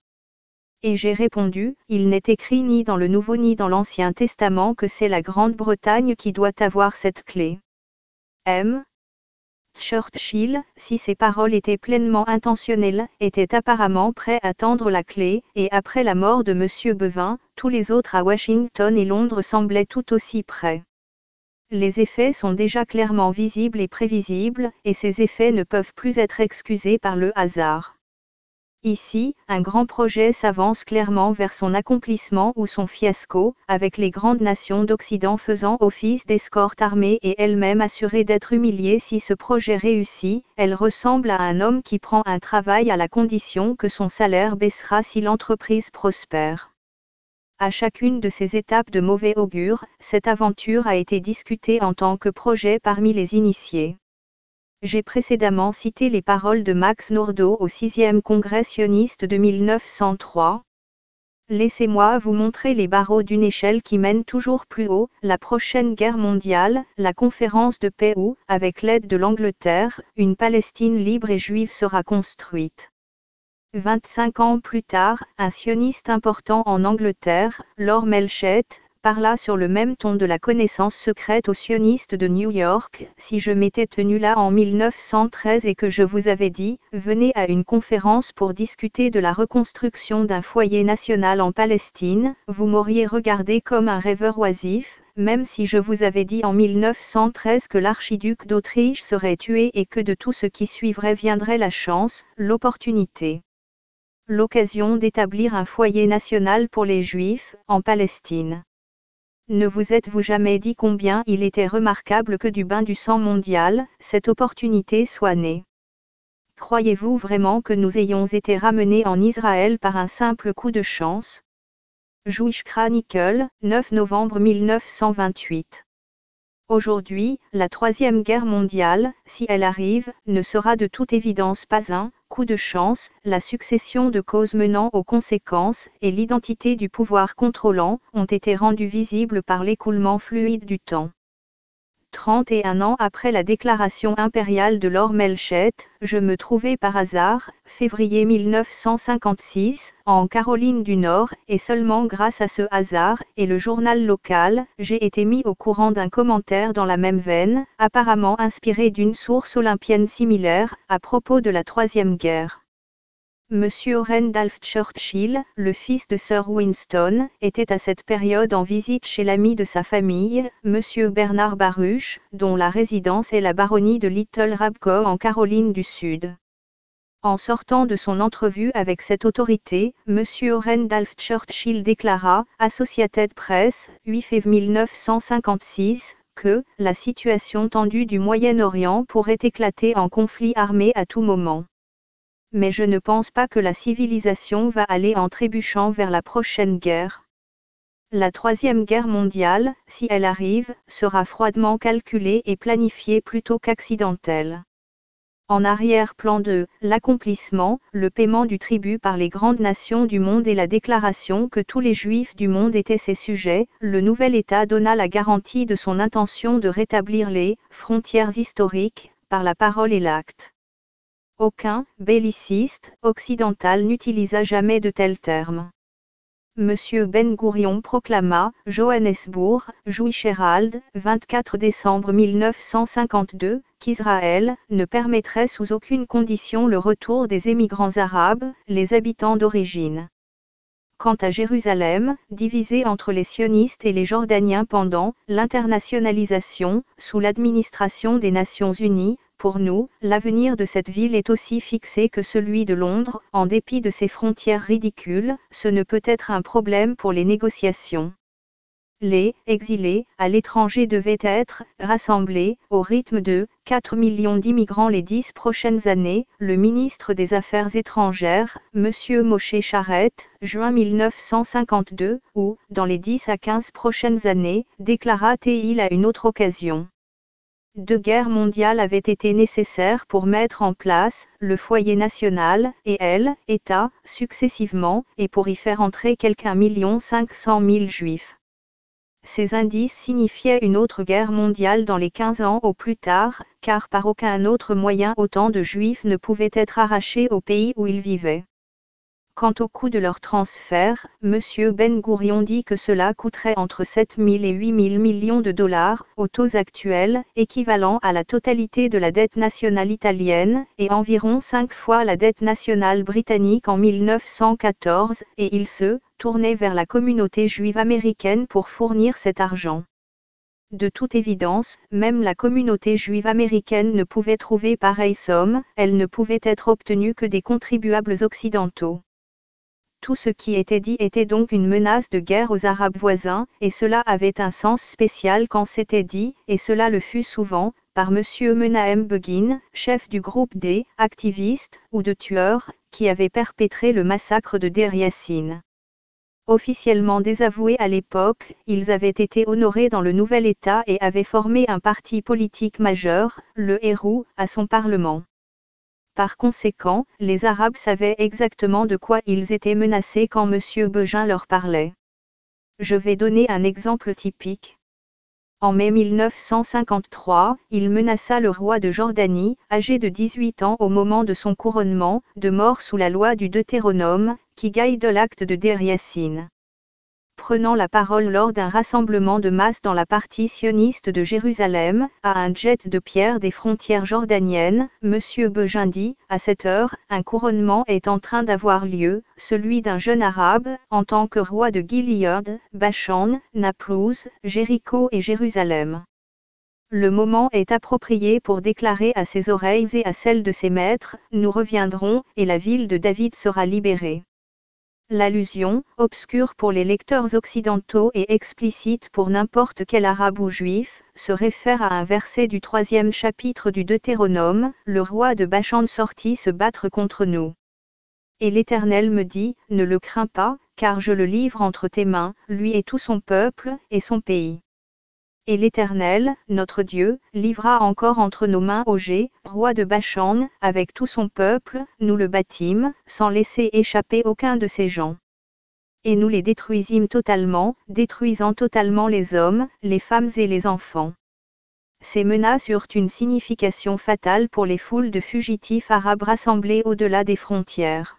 Et j'ai répondu, il n'est écrit ni dans le Nouveau ni dans l'Ancien Testament que c'est la Grande-Bretagne qui doit avoir cette clé. M. Churchill, si ces paroles étaient pleinement intentionnelles, était apparemment prêt à tendre la clé, et après la mort de M. Bevin, tous les autres à Washington et Londres semblaient tout aussi prêts. Les effets sont déjà clairement visibles et prévisibles, et ces effets ne peuvent plus être excusés par le hasard. Ici, un grand projet s'avance clairement vers son accomplissement ou son fiasco, avec les grandes nations d'Occident faisant office d'escorte armée et elles-mêmes assurées d'être humiliées si ce projet réussit. Elle ressemble à un homme qui prend un travail à la condition que son salaire baissera si l'entreprise prospère. À chacune de ces étapes de mauvais augure, cette aventure a été discutée en tant que projet parmi les initiés. J'ai précédemment cité les paroles de Max Nordau au 6e congrès sioniste de 1903. Laissez-moi vous montrer les barreaux d'une échelle qui mène toujours plus haut, la prochaine guerre mondiale, la conférence de paix où, avec l'aide de l'Angleterre, une Palestine libre et juive sera construite. 25 ans plus tard, un sioniste important en Angleterre, Lord Melchett, parla sur le même ton de la connaissance secrète aux sionistes de New York. Si je m'étais tenu là en 1913 et que je vous avais dit, venez à une conférence pour discuter de la reconstruction d'un foyer national en Palestine, vous m'auriez regardé comme un rêveur oisif, même si je vous avais dit en 1913 que l'archiduc d'Autriche serait tué et que de tout ce qui suivrait viendrait la chance, l'opportunité. L'occasion d'établir un foyer national pour les Juifs, en Palestine. Ne vous êtes-vous jamais dit combien il était remarquable que du bain du sang mondial, cette opportunité soit née? Croyez-vous vraiment que nous ayons été ramenés en Israël par un simple coup de chance? Jewish Chronicle, 9 novembre 1928. Aujourd'hui, la Troisième Guerre mondiale, si elle arrive, ne sera de toute évidence pas un coup de chance. La succession de causes menant aux conséquences et l'identité du pouvoir contrôlant ont été rendues visibles par l'écoulement fluide du temps. 31 ans après la déclaration impériale de Lord Melchett, je me trouvais par hasard, février 1956, en Caroline du Nord, et seulement grâce à ce hasard, et le journal local, j'ai été mis au courant d'un commentaire dans la même veine, apparemment inspiré d'une source olympienne similaire, à propos de la Troisième Guerre. M. Randolph Churchill, le fils de Sir Winston, était à cette période en visite chez l'ami de sa famille, M. Bernard Baruch, dont la résidence est la baronnie de Little Rabcoe en Caroline du Sud. En sortant de son entrevue avec cette autorité, M. Randolph Churchill déclara, Associated Press, 8 février 1956, que « la situation tendue du Moyen-Orient pourrait éclater en conflit armé à tout moment. Mais je ne pense pas que la civilisation va aller en trébuchant vers la prochaine guerre. La Troisième Guerre mondiale, si elle arrive, sera froidement calculée et planifiée plutôt qu'accidentelle. » En arrière-plan de l'accomplissement, le paiement du tribut par les grandes nations du monde et la déclaration que tous les Juifs du monde étaient ses sujets, le nouvel État donna la garantie de son intention de rétablir les frontières historiques, par la parole et l'acte. Aucun belliciste occidental n'utilisa jamais de tels termes. M. Ben Gourion proclama, Johannesburg, Juif Herald, 24 décembre 1952, qu'Israël ne permettrait sous aucune condition le retour des émigrants arabes, les habitants d'origine. Quant à Jérusalem, divisée entre les sionistes et les jordaniens pendant l'internationalisation, sous l'administration des Nations Unies, pour nous, l'avenir de cette ville est aussi fixé que celui de Londres, en dépit de ses frontières ridicules, ce ne peut être un problème pour les négociations. Les exilés à l'étranger devaient être rassemblés au rythme de 4 millions d'immigrants les 10 prochaines années. Le ministre des Affaires étrangères, M. Moshe Charette, juin 1952, ou dans les 10 à 15 prochaines années, déclara-t-il à une autre occasion. 2 guerres mondiales avaient été nécessaires pour mettre en place le foyer national et État, successivement, et pour y faire entrer quelque 1 500 000 juifs. Ces indices signifiaient une autre guerre mondiale dans les 15 ans au plus tard, car par aucun autre moyen autant de juifs ne pouvaient être arrachés au pays où ils vivaient. Quant au coût de leur transfert, M. Ben Gourion dit que cela coûterait entre 7 000 et 8 000 millions de dollars, aux taux actuels, équivalent à la totalité de la dette nationale italienne, et environ 5 fois la dette nationale britannique en 1914, et il se tournait vers la communauté juive américaine pour fournir cet argent. De toute évidence, même la communauté juive américaine ne pouvait trouver pareille somme, elle ne pouvait être obtenue que des contribuables occidentaux. Tout ce qui était dit était donc une menace de guerre aux Arabes voisins, et cela avait un sens spécial quand c'était dit, et cela le fut souvent, par M. Menahem Begin, chef du groupe des activistes, ou de tueurs, qui avait perpétré le massacre de Deir Yassin. Officiellement désavoués à l'époque, ils avaient été honorés dans le nouvel État et avaient formé un parti politique majeur, le Héroux, à son parlement. Par conséquent, les Arabes savaient exactement de quoi ils étaient menacés quand M. Begin leur parlait. Je vais donner un exemple typique. En mai 1953, il menaça le roi de Jordanie, âgé de 18 ans au moment de son couronnement, de mort sous la loi du Deutéronome, qui guide l'acte de Deir Yassin. Prenant la parole lors d'un rassemblement de masse dans la partie sioniste de Jérusalem, à un jet de pierre des frontières jordaniennes, M. Begin dit, à cette heure, un couronnement est en train d'avoir lieu, celui d'un jeune arabe, en tant que roi de Gilead, Bashan, Naplouse, Jéricho et Jérusalem. Le moment est approprié pour déclarer à ses oreilles et à celles de ses maîtres, nous reviendrons, et la ville de David sera libérée. L'allusion, obscure pour les lecteurs occidentaux et explicite pour n'importe quel arabe ou juif, se réfère à un verset du 3e chapitre du Deutéronome, le roi de Bashan sortit se battre contre nous. Et l'Éternel me dit, ne le crains pas, car je le livre entre tes mains, lui et tout son peuple, et son pays. Et l'Éternel, notre Dieu, livra encore entre nos mains Ogé, roi de Bashan, avec tout son peuple, nous le battîmes, sans laisser échapper aucun de ses gens. Et nous les détruisîmes totalement, détruisant totalement les hommes, les femmes et les enfants. Ces menaces eurent une signification fatale pour les foules de fugitifs arabes rassemblés au-delà des frontières.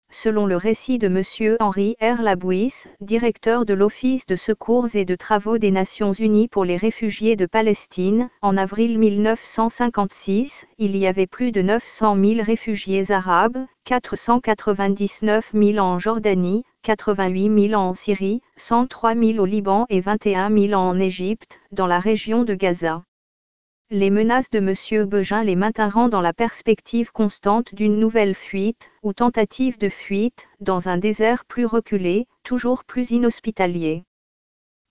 Selon le récit de M. Henry R. Labouis, directeur de l'Office de secours et de travaux des Nations Unies pour les réfugiés de Palestine, en avril 1956, il y avait plus de 900 000 réfugiés arabes, 499 000 en Jordanie, 88 000 en Syrie, 103 000 au Liban et 21 000 en Égypte, dans la région de Gaza. Les menaces de M. Begin les maintinrent dans la perspective constante d'une nouvelle fuite, ou tentative de fuite, dans un désert plus reculé, toujours plus inhospitalier.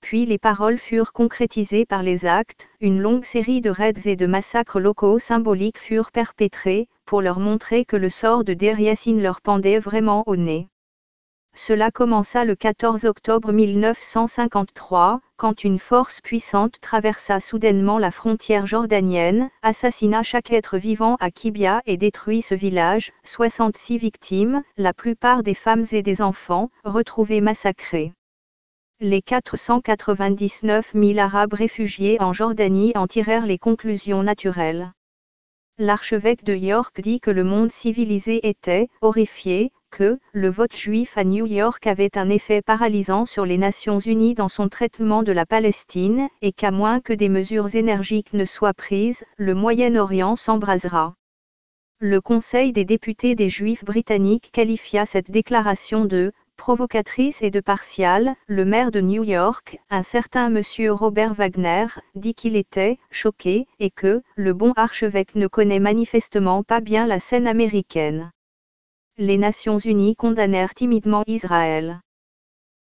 Puis les paroles furent concrétisées par les actes, une longue série de raids et de massacres locaux symboliques furent perpétrés, pour leur montrer que le sort de Deir Yassin leur pendait vraiment au nez. Cela commença le 14 octobre 1953, quand une force puissante traversa soudainement la frontière jordanienne, assassina chaque être vivant à Kibia et détruit ce village, 66 victimes, la plupart des femmes et des enfants, retrouvés massacrés. Les 499 000 Arabes réfugiés en Jordanie en tirèrent les conclusions naturelles. L'archevêque de York dit que le monde civilisé était horrifié, que le vote juif à New York avait un effet paralysant sur les Nations Unies dans son traitement de la Palestine, et qu'à moins que des mesures énergiques ne soient prises, le Moyen-Orient s'embrasera. Le Conseil des députés des Juifs britanniques qualifia cette déclaration de provocatrice et de partiale. Le maire de New York, un certain monsieur Robert Wagner, dit qu'il était choqué et que le bon archevêque ne connaît manifestement pas bien la scène américaine. Les Nations Unies condamnèrent timidement Israël.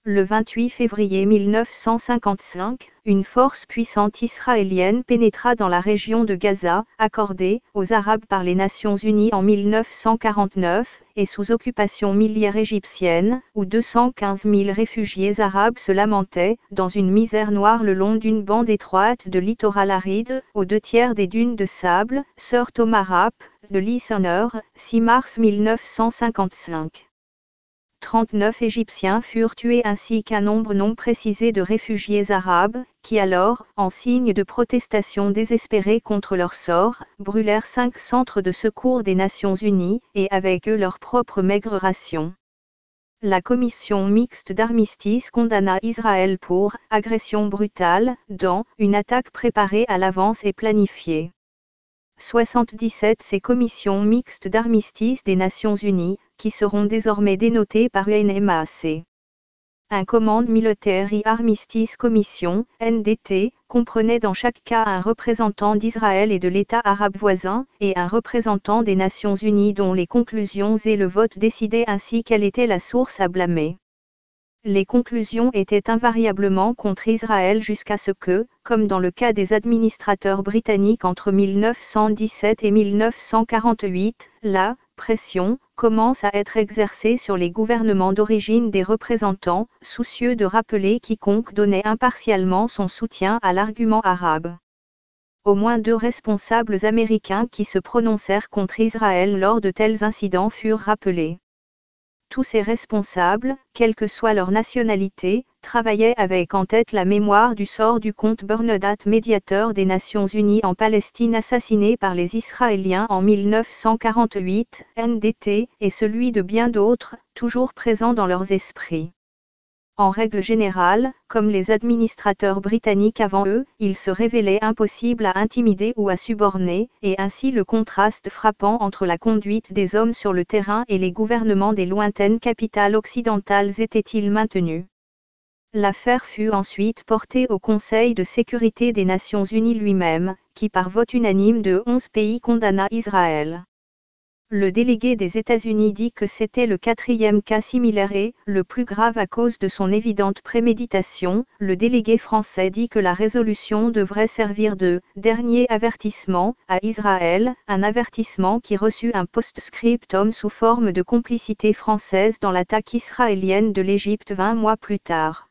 Le 28 février 1955, une force puissante israélienne pénétra dans la région de Gaza, accordée aux Arabes par les Nations Unies en 1949, et sous occupation miliaire égyptienne, où 215 000 réfugiés arabes se lamentaient, dans une misère noire le long d'une bande étroite de littoral aride, aux 2/3 des dunes de sable, Sir Thomas Rapp, de Listener, 6 mars 1955. 39 Égyptiens furent tués ainsi qu'un nombre non précisé de réfugiés arabes, qui alors, en signe de protestation désespérée contre leur sort, brûlèrent 5 centres de secours des Nations Unies, et avec eux leurs propres maigres rations. La commission mixte d'armistice condamna Israël pour « agression brutale » dans « une attaque préparée à l'avance et planifiée ». 77 Ces commissions mixtes d'armistice des Nations Unies, qui seront désormais dénotées par UNMAC. Un Command Military Armistice Commission, NDT, comprenait dans chaque cas un représentant d'Israël et de l'État arabe voisin, et un représentant des Nations Unies dont les conclusions et le vote décidaient ainsi quelle était la source à blâmer. Les conclusions étaient invariablement contre Israël jusqu'à ce que, comme dans le cas des administrateurs britanniques entre 1917 et 1948, la pression commence à être exercée sur les gouvernements d'origine des représentants, soucieux de rappeler quiconque donnait impartialement son soutien à l'argument arabe. Au moins 2 responsables américains qui se prononcèrent contre Israël lors de tels incidents furent rappelés. Tous ces responsables, quelle que soit leur nationalité, travaillaient avec en tête la mémoire du sort du comte Bernadotte, médiateur des Nations Unies en Palestine assassiné par les Israéliens en 1948, NDT, et celui de bien d'autres, toujours présents dans leurs esprits. En règle générale, comme les administrateurs britanniques avant eux, il se révélait impossible à intimider ou à suborner, et ainsi le contraste frappant entre la conduite des hommes sur le terrain et les gouvernements des lointaines capitales occidentales était-il maintenu. L'affaire fut ensuite portée au Conseil de sécurité des Nations Unies lui-même, qui par vote unanime de 11 pays condamna Israël. Le délégué des États-Unis dit que c'était le 4e cas similaire et, le plus grave à cause de son évidente préméditation. Le délégué français dit que la résolution devrait servir de « dernier avertissement » à Israël, un avertissement qui reçut un post-scriptum sous forme de complicité française dans l'attaque israélienne de l'Égypte 20 mois plus tard.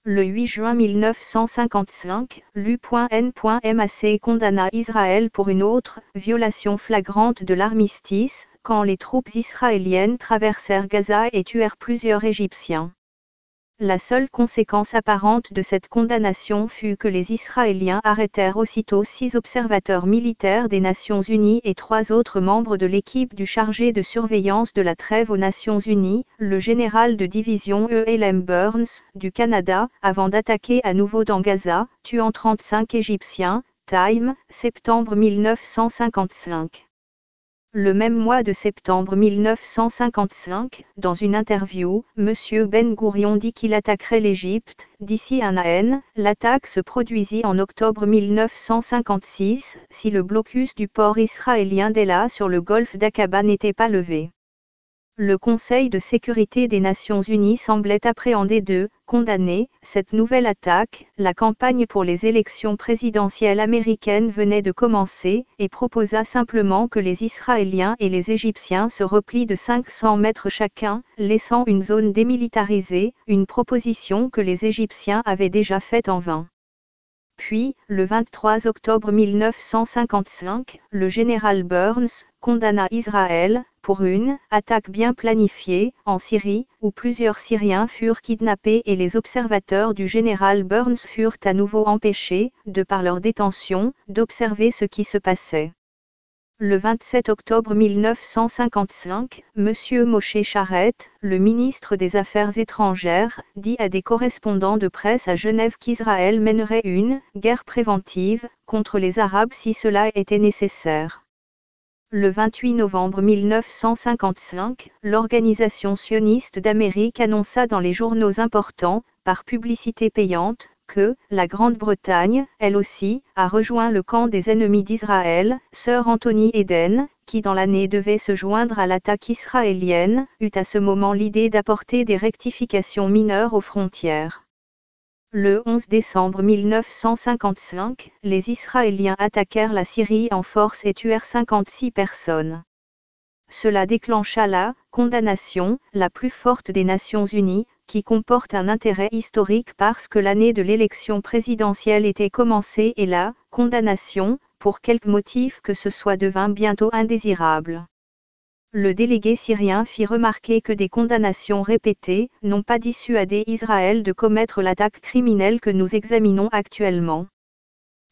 Le 8 juin 1955, l'U.N.MAC condamna Israël pour une autre violation flagrante de l'armistice, quand les troupes israéliennes traversèrent Gaza et tuèrent plusieurs Égyptiens. La seule conséquence apparente de cette condamnation fut que les Israéliens arrêtèrent aussitôt 6 observateurs militaires des Nations Unies et 3 autres membres de l'équipe du chargé de surveillance de la trêve aux Nations Unies, le général de division E.L.M. Burns, du Canada, avant d'attaquer à nouveau dans Gaza, tuant 35 Égyptiens. Time, septembre 1955. Le même mois de septembre 1955, dans une interview, M. Ben Gourion dit qu'il attaquerait l'Égypte. D'ici un an, l'attaque se produisit en octobre 1956, si le blocus du port israélien d'Ela sur le golfe d'Aqaba n'était pas levé. Le Conseil de sécurité des Nations Unies semblait appréhender de condamner cette nouvelle attaque. La campagne pour les élections présidentielles américaines venait de commencer, et proposa simplement que les Israéliens et les Égyptiens se replient de 500 mètres chacun, laissant une zone démilitarisée, une proposition que les Égyptiens avaient déjà faite en vain. Puis, le 23 octobre 1955, le général Burns condamna Israël pour une attaque bien planifiée en Syrie, où plusieurs Syriens furent kidnappés et les observateurs du général Burns furent à nouveau empêchés, de par leur détention, d'observer ce qui se passait. Le 27 octobre 1955, M. Moshe Charette, le ministre des Affaires étrangères, dit à des correspondants de presse à Genève qu'Israël mènerait une guerre préventive contre les Arabes si cela était nécessaire. Le 28 novembre 1955, l'Organisation sioniste d'Amérique annonça dans les journaux importants, par publicité payante, que la Grande-Bretagne, elle aussi, a rejoint le camp des ennemis d'Israël. Sir Anthony Eden, qui dans l'année devait se joindre à l'attaque israélienne, eut à ce moment l'idée d'apporter des rectifications mineures aux frontières. Le 11 décembre 1955, les Israéliens attaquèrent la Syrie en force et tuèrent 56 personnes. Cela déclencha la condamnation, la plus forte des Nations Unies, qui comporte un intérêt historique parce que l'année de l'élection présidentielle était commencée et la condamnation, pour quelque motif que ce soit, devint bientôt indésirable. Le délégué syrien fit remarquer que des condamnations répétées n'ont pas dissuadé Israël de commettre l'attaque criminelle que nous examinons actuellement.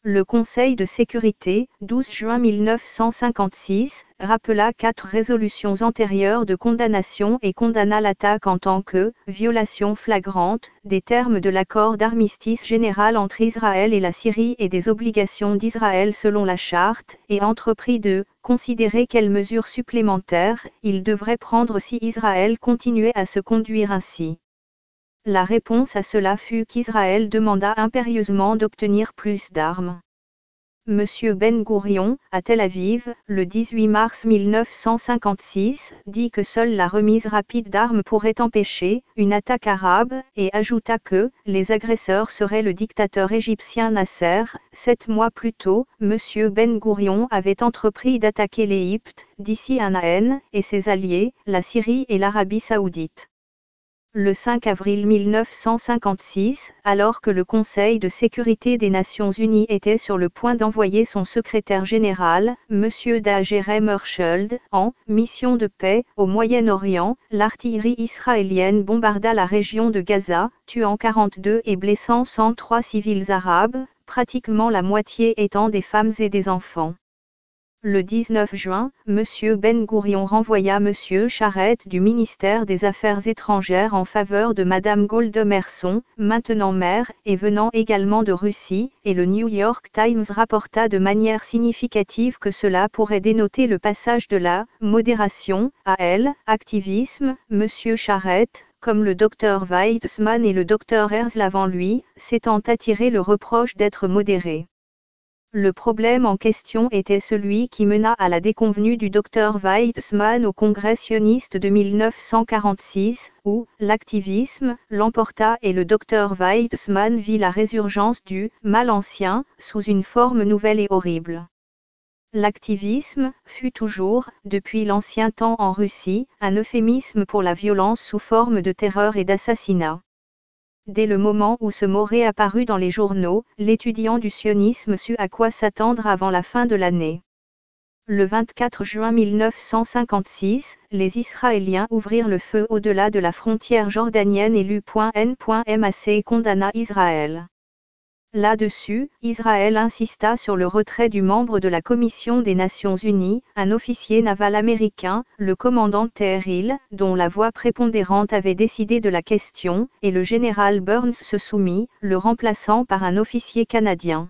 Le Conseil de sécurité, 12 juin 1956, rappela 4 résolutions antérieures de condamnation et condamna l'attaque en tant que « violation flagrante » des termes de l'accord d'armistice général entre Israël et la Syrie et des obligations d'Israël selon la charte, et entreprit de considérer quelles mesures supplémentaires il devrait prendre si Israël continuait à se conduire ainsi. La réponse à cela fut qu'Israël demanda impérieusement d'obtenir plus d'armes. M. Ben Gourion, à Tel Aviv, le 18 mars 1956, dit que seule la remise rapide d'armes pourrait empêcher une attaque arabe, et ajouta que les agresseurs seraient le dictateur égyptien Nasser. 7 mois plus tôt, M. Ben Gourion avait entrepris d'attaquer l'Égypte, d'ici un an, et ses alliés, la Syrie et l'Arabie saoudite. Le 5 avril 1956, alors que le Conseil de sécurité des Nations Unies était sur le point d'envoyer son secrétaire général, M. Dag Hammarskjöld, en « mission de paix » au Moyen-Orient, l'artillerie israélienne bombarda la région de Gaza, tuant 42 et blessant 103 civils arabes, pratiquement la moitié étant des femmes et des enfants. Le 19 juin, M. Ben Gourion renvoya M. Charette du ministère des Affaires étrangères en faveur de Mme Golda Meir, maintenant mère, et venant également de Russie, et le New York Times rapporta de manière significative que cela pourrait dénoter le passage de la modération à l'activisme. M. Charette, comme le Dr Weizmann et le Dr Herzl avant lui, s'étant attiré le reproche d'être modéré. Le problème en question était celui qui mena à la déconvenue du Dr Weizmann au Congrès sioniste de 1946, où l'activisme l'emporta et le Dr Weizmann vit la résurgence du mal ancien, sous une forme nouvelle et horrible. L'activisme fut toujours, depuis l'ancien temps en Russie, un euphémisme pour la violence sous forme de terreur et d'assassinat. Dès le moment où ce mot réapparut dans les journaux, l'étudiant du sionisme sut à quoi s'attendre avant la fin de l'année. Le 24 juin 1956, les Israéliens ouvrirent le feu au-delà de la frontière jordanienne et l'U.N.Mac condamna Israël. Là-dessus, Israël insista sur le retrait du membre de la Commission des Nations Unies, un officier naval américain, le commandant Terrill, dont la voix prépondérante avait décidé de la question, et le général Burns se soumit, le remplaçant par un officier canadien.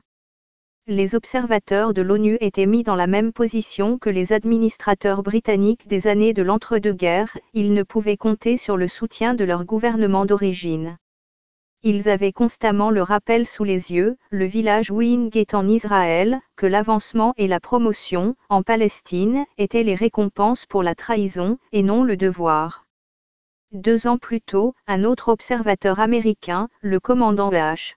Les observateurs de l'ONU étaient mis dans la même position que les administrateurs britanniques des années de l'entre-deux-guerres, ils ne pouvaient compter sur le soutien de leur gouvernement d'origine. Ils avaient constamment le rappel sous les yeux, le village Wingate en Israël, que l'avancement et la promotion, en Palestine, étaient les récompenses pour la trahison, et non le devoir. 2 ans plus tôt, un autre observateur américain, le commandant H.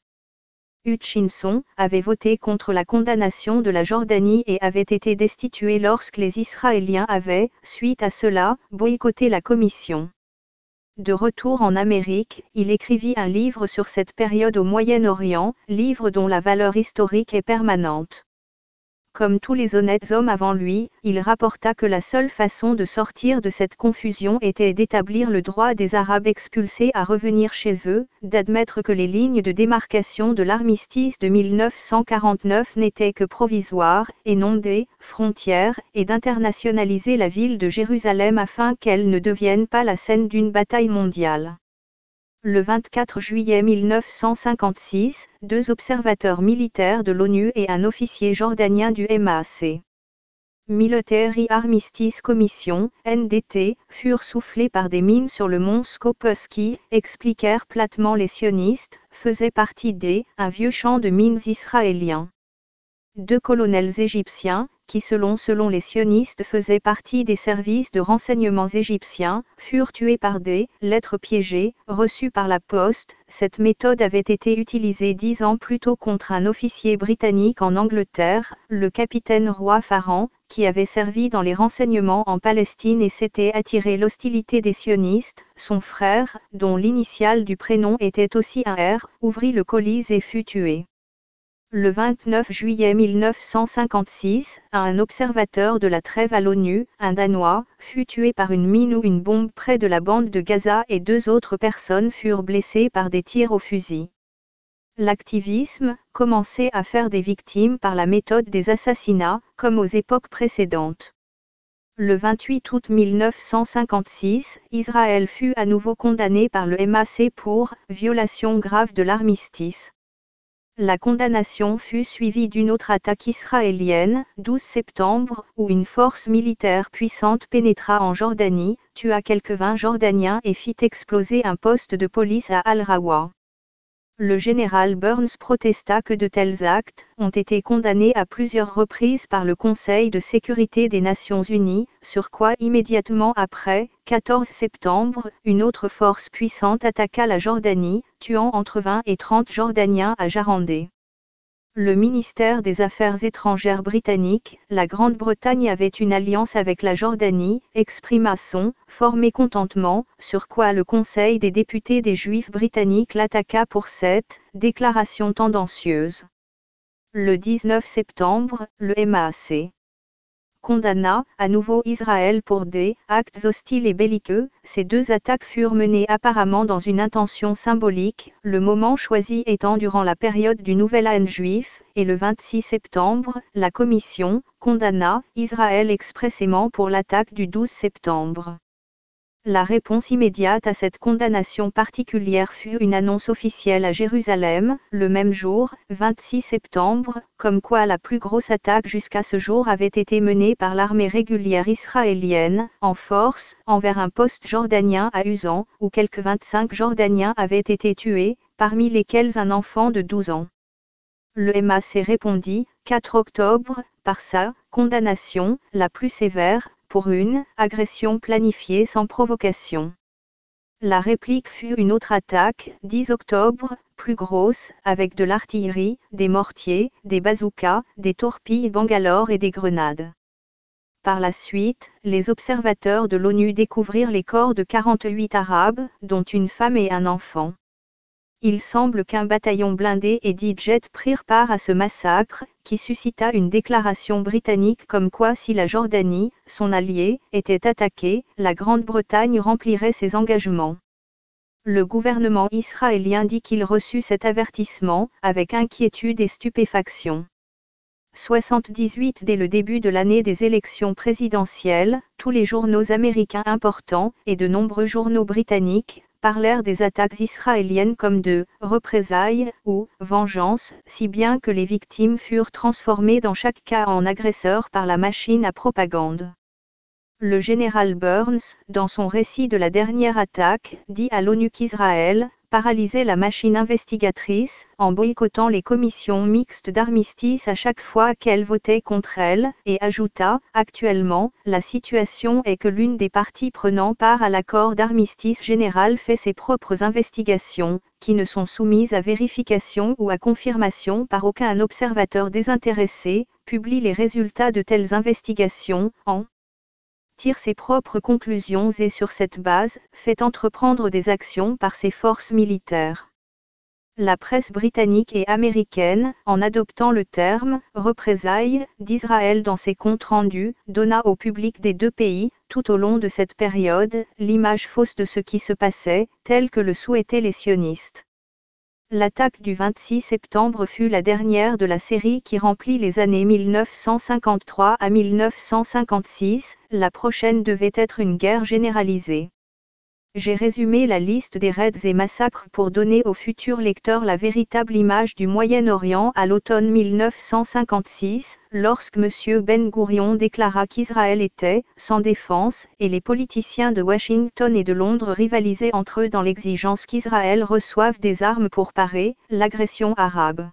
Hutchinson, avait voté contre la condamnation de la Jordanie et avait été destitué lorsque les Israéliens avaient, suite à cela, boycotté la commission. De retour en Amérique, il écrivit un livre sur cette période au Moyen-Orient, livre dont la valeur historique est permanente. Comme tous les honnêtes hommes avant lui, il rapporta que la seule façon de sortir de cette confusion était d'établir le droit des Arabes expulsés à revenir chez eux, d'admettre que les lignes de démarcation de l'armistice de 1949 n'étaient que provisoires, et non des frontières, et d'internationaliser la ville de Jérusalem afin qu'elle ne devienne pas la scène d'une bataille mondiale. Le 24 juillet 1956, 2 observateurs militaires de l'ONU et un officier jordanien du MAC. Military Armistice Commission, NDT, furent soufflés par des mines sur le mont Skopeski, expliquèrent platement les sionistes, faisaient partie un vieux champ de mines israélien. 2 colonels égyptiens, qui selon les sionistes faisaient partie des services de renseignements égyptiens, furent tués par des lettres piégées, reçues par la poste. Cette méthode avait été utilisée 10 ans plus tôt contre un officier britannique en Angleterre, le capitaine Roy Farran, qui avait servi dans les renseignements en Palestine et s'était attiré l'hostilité des sionistes. Son frère, dont l'initiale du prénom était aussi un R, ouvrit le colis et fut tué. Le 29 juillet 1956, un observateur de la trêve à l'ONU, un Danois, fut tué par une mine ou une bombe près de la bande de Gaza et 2 autres personnes furent blessées par des tirs au fusil. L'activisme commençait à faire des victimes par la méthode des assassinats, comme aux époques précédentes. Le 28 août 1956, Israël fut à nouveau condamné par le MAC pour « violation grave de l'armistice ». La condamnation fut suivie d'une autre attaque israélienne, 12 septembre, où une force militaire puissante pénétra en Jordanie, tua quelques 20 Jordaniens et fit exploser un poste de police à Al-Rawa. Le général Burns protesta que de tels actes ont été condamnés à plusieurs reprises par le Conseil de sécurité des Nations Unies, sur quoi immédiatement après, 14 septembre, une autre force puissante attaqua la Jordanie, tuant entre 20 et 30 Jordaniens à Jarandé. Le ministère des Affaires étrangères britannique, la Grande-Bretagne avait une alliance avec la Jordanie, exprima son fort mécontentement, sur quoi le Conseil des députés des Juifs britanniques l'attaqua pour cette déclaration tendancieuse. Le 19 septembre, le MAC condamna à nouveau Israël pour des actes hostiles et belliqueux. Ces 2 attaques furent menées apparemment dans une intention symbolique, le moment choisi étant durant la période du Nouvel An juif, et le 26 septembre, la Commission condamna Israël expressément pour l'attaque du 12 septembre. La réponse immédiate à cette condamnation particulière fut une annonce officielle à Jérusalem, le même jour, 26 septembre, comme quoi la plus grosse attaque jusqu'à ce jour avait été menée par l'armée régulière israélienne, en force, envers un poste jordanien à Usan, où quelques 25 Jordaniens avaient été tués, parmi lesquels un enfant de 12 ans. Le MAC répondit, 4 octobre, par sa condamnation, la plus sévère, pour une agression planifiée sans provocation. La réplique fut une autre attaque, 10 octobre, plus grosse, avec de l'artillerie, des mortiers, des bazookas, des torpilles Bangalore et des grenades. Par la suite, les observateurs de l'ONU découvrirent les corps de 48 Arabes, dont une femme et un enfant. Il semble qu'un bataillon blindé et 10 jets prirent part à ce massacre, qui suscita une déclaration britannique comme quoi si la Jordanie, son allié, était attaquée, la Grande-Bretagne remplirait ses engagements. Le gouvernement israélien dit qu'il reçut cet avertissement, avec inquiétude et stupéfaction. 78 Dès le début de l'année des élections présidentielles, tous les journaux américains importants, et de nombreux journaux britanniques, parlèrent des attaques israéliennes comme de « représailles » ou « vengeance », si bien que les victimes furent transformées dans chaque cas en agresseurs par la machine à propagande. Le général Burns, dans son récit de la dernière attaque, dit à l'ONU qu'Israël paralysait la machine investigatrice, en boycottant les commissions mixtes d'armistice à chaque fois qu'elle votait contre elle, et ajouta, actuellement, la situation est que l'une des parties prenant part à l'accord d'armistice général fait ses propres investigations, qui ne sont soumises à vérification ou à confirmation par aucun observateur désintéressé, publie les résultats de telles investigations, tire ses propres conclusions et sur cette base, fait entreprendre des actions par ses forces militaires. La presse britannique et américaine, en adoptant le terme « représailles » d'Israël dans ses comptes rendus, donna au public des deux pays, tout au long de cette période, l'image fausse de ce qui se passait, telle que le souhaitaient les sionistes. L'attaque du 26 septembre fut la dernière de la série qui remplit les années 1953 à 1956, la prochaine devait être une guerre généralisée. J'ai résumé la liste des raids et massacres pour donner aux futurs lecteurs la véritable image du Moyen-Orient à l'automne 1956, lorsque M. Ben Gourion déclara qu'Israël était sans défense, et les politiciens de Washington et de Londres rivalisaient entre eux dans l'exigence qu'Israël reçoive des armes pour parer l'agression arabe.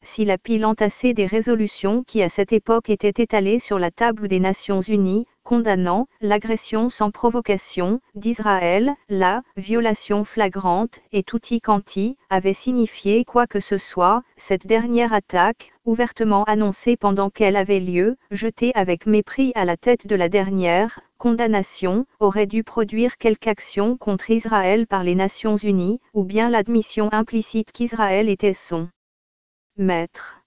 Si la pile entassée des résolutions qui à cette époque étaient étalées sur la table des Nations Unies, condamnant l'agression sans provocation d'Israël, la violation flagrante et tutti quanti avait signifié quoi que ce soit, cette dernière attaque, ouvertement annoncée pendant qu'elle avait lieu, jetée avec mépris à la tête de la dernière condamnation, aurait dû produire quelque action contre Israël par les Nations Unies, ou bien l'admission implicite qu'Israël était son maître.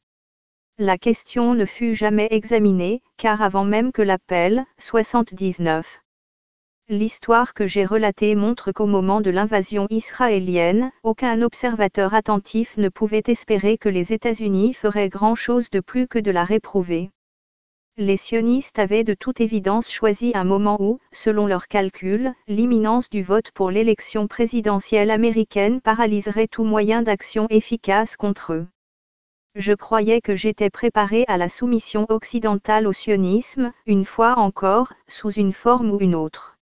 La question ne fut jamais examinée, car avant même que l'appel, 79. L'histoire que j'ai relatée montre qu'au moment de l'invasion israélienne, aucun observateur attentif ne pouvait espérer que les États-Unis feraient grand-chose de plus que de la réprouver. Les sionistes avaient de toute évidence choisi un moment où, selon leurs calculs, l'imminence du vote pour l'élection présidentielle américaine paralyserait tout moyen d'action efficace contre eux. Je croyais que j'étais préparé à la soumission occidentale au sionisme, une fois encore, sous une forme ou une autre.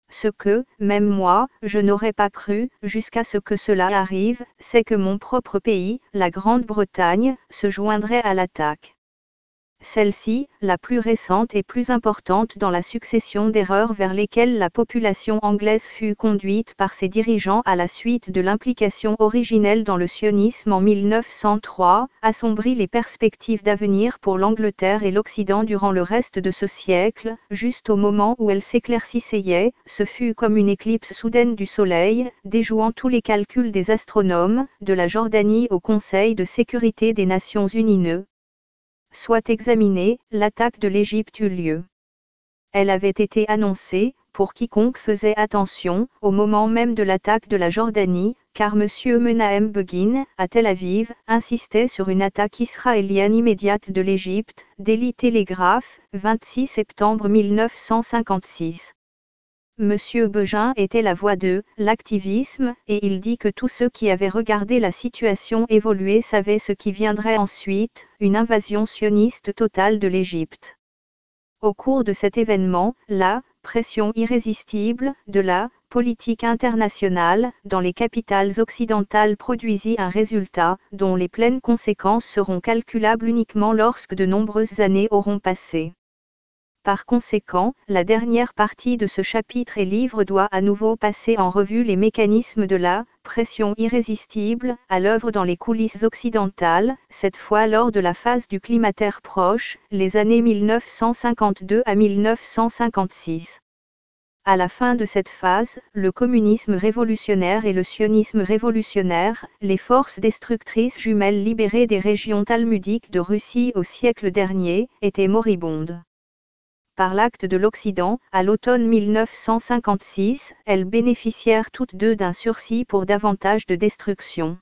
Ce que, même moi, je n'aurais pas cru, jusqu'à ce que cela arrive, c'est que mon propre pays, la Grande-Bretagne, se joindrait à l'attaque. Celle-ci, la plus récente et plus importante dans la succession d'erreurs vers lesquelles la population anglaise fut conduite par ses dirigeants à la suite de l'implication originelle dans le sionisme en 1903, assombrit les perspectives d'avenir pour l'Angleterre et l'Occident durant le reste de ce siècle, juste au moment où elle s'éclaircissait, ce fut comme une éclipse soudaine du soleil, déjouant tous les calculs des astronomes, de la Jordanie au Conseil de sécurité des Nations Unies. Soit examinée, l'attaque de l'Égypte eut lieu. Elle avait été annoncée, pour quiconque faisait attention, au moment même de l'attaque de la Jordanie, car M. Menahem Begin, à Tel Aviv, insistait sur une attaque israélienne immédiate de l'Égypte, Daily Telegraph, 26 septembre 1956. M. Begin était la voix de l'activisme, et il dit que tous ceux qui avaient regardé la situation évoluer savaient ce qui viendrait ensuite, une invasion sioniste totale de l'Égypte. Au cours de cet événement, la pression irrésistible de la politique internationale dans les capitales occidentales produisit un résultat, dont les pleines conséquences seront calculables uniquement lorsque de nombreuses années auront passé. Par conséquent, la dernière partie de ce chapitre et livre doit à nouveau passer en revue les mécanismes de la pression irrésistible à l'œuvre dans les coulisses occidentales, cette fois lors de la phase du climatéraire proche, les années 1952 à 1956. À la fin de cette phase, le communisme révolutionnaire et le sionisme révolutionnaire, les forces destructrices jumelles libérées des régions talmudiques de Russie au siècle dernier, étaient moribondes. Par l'acte de l'Occident, à l'automne 1956, elles bénéficièrent toutes deux d'un sursis pour davantage de destruction.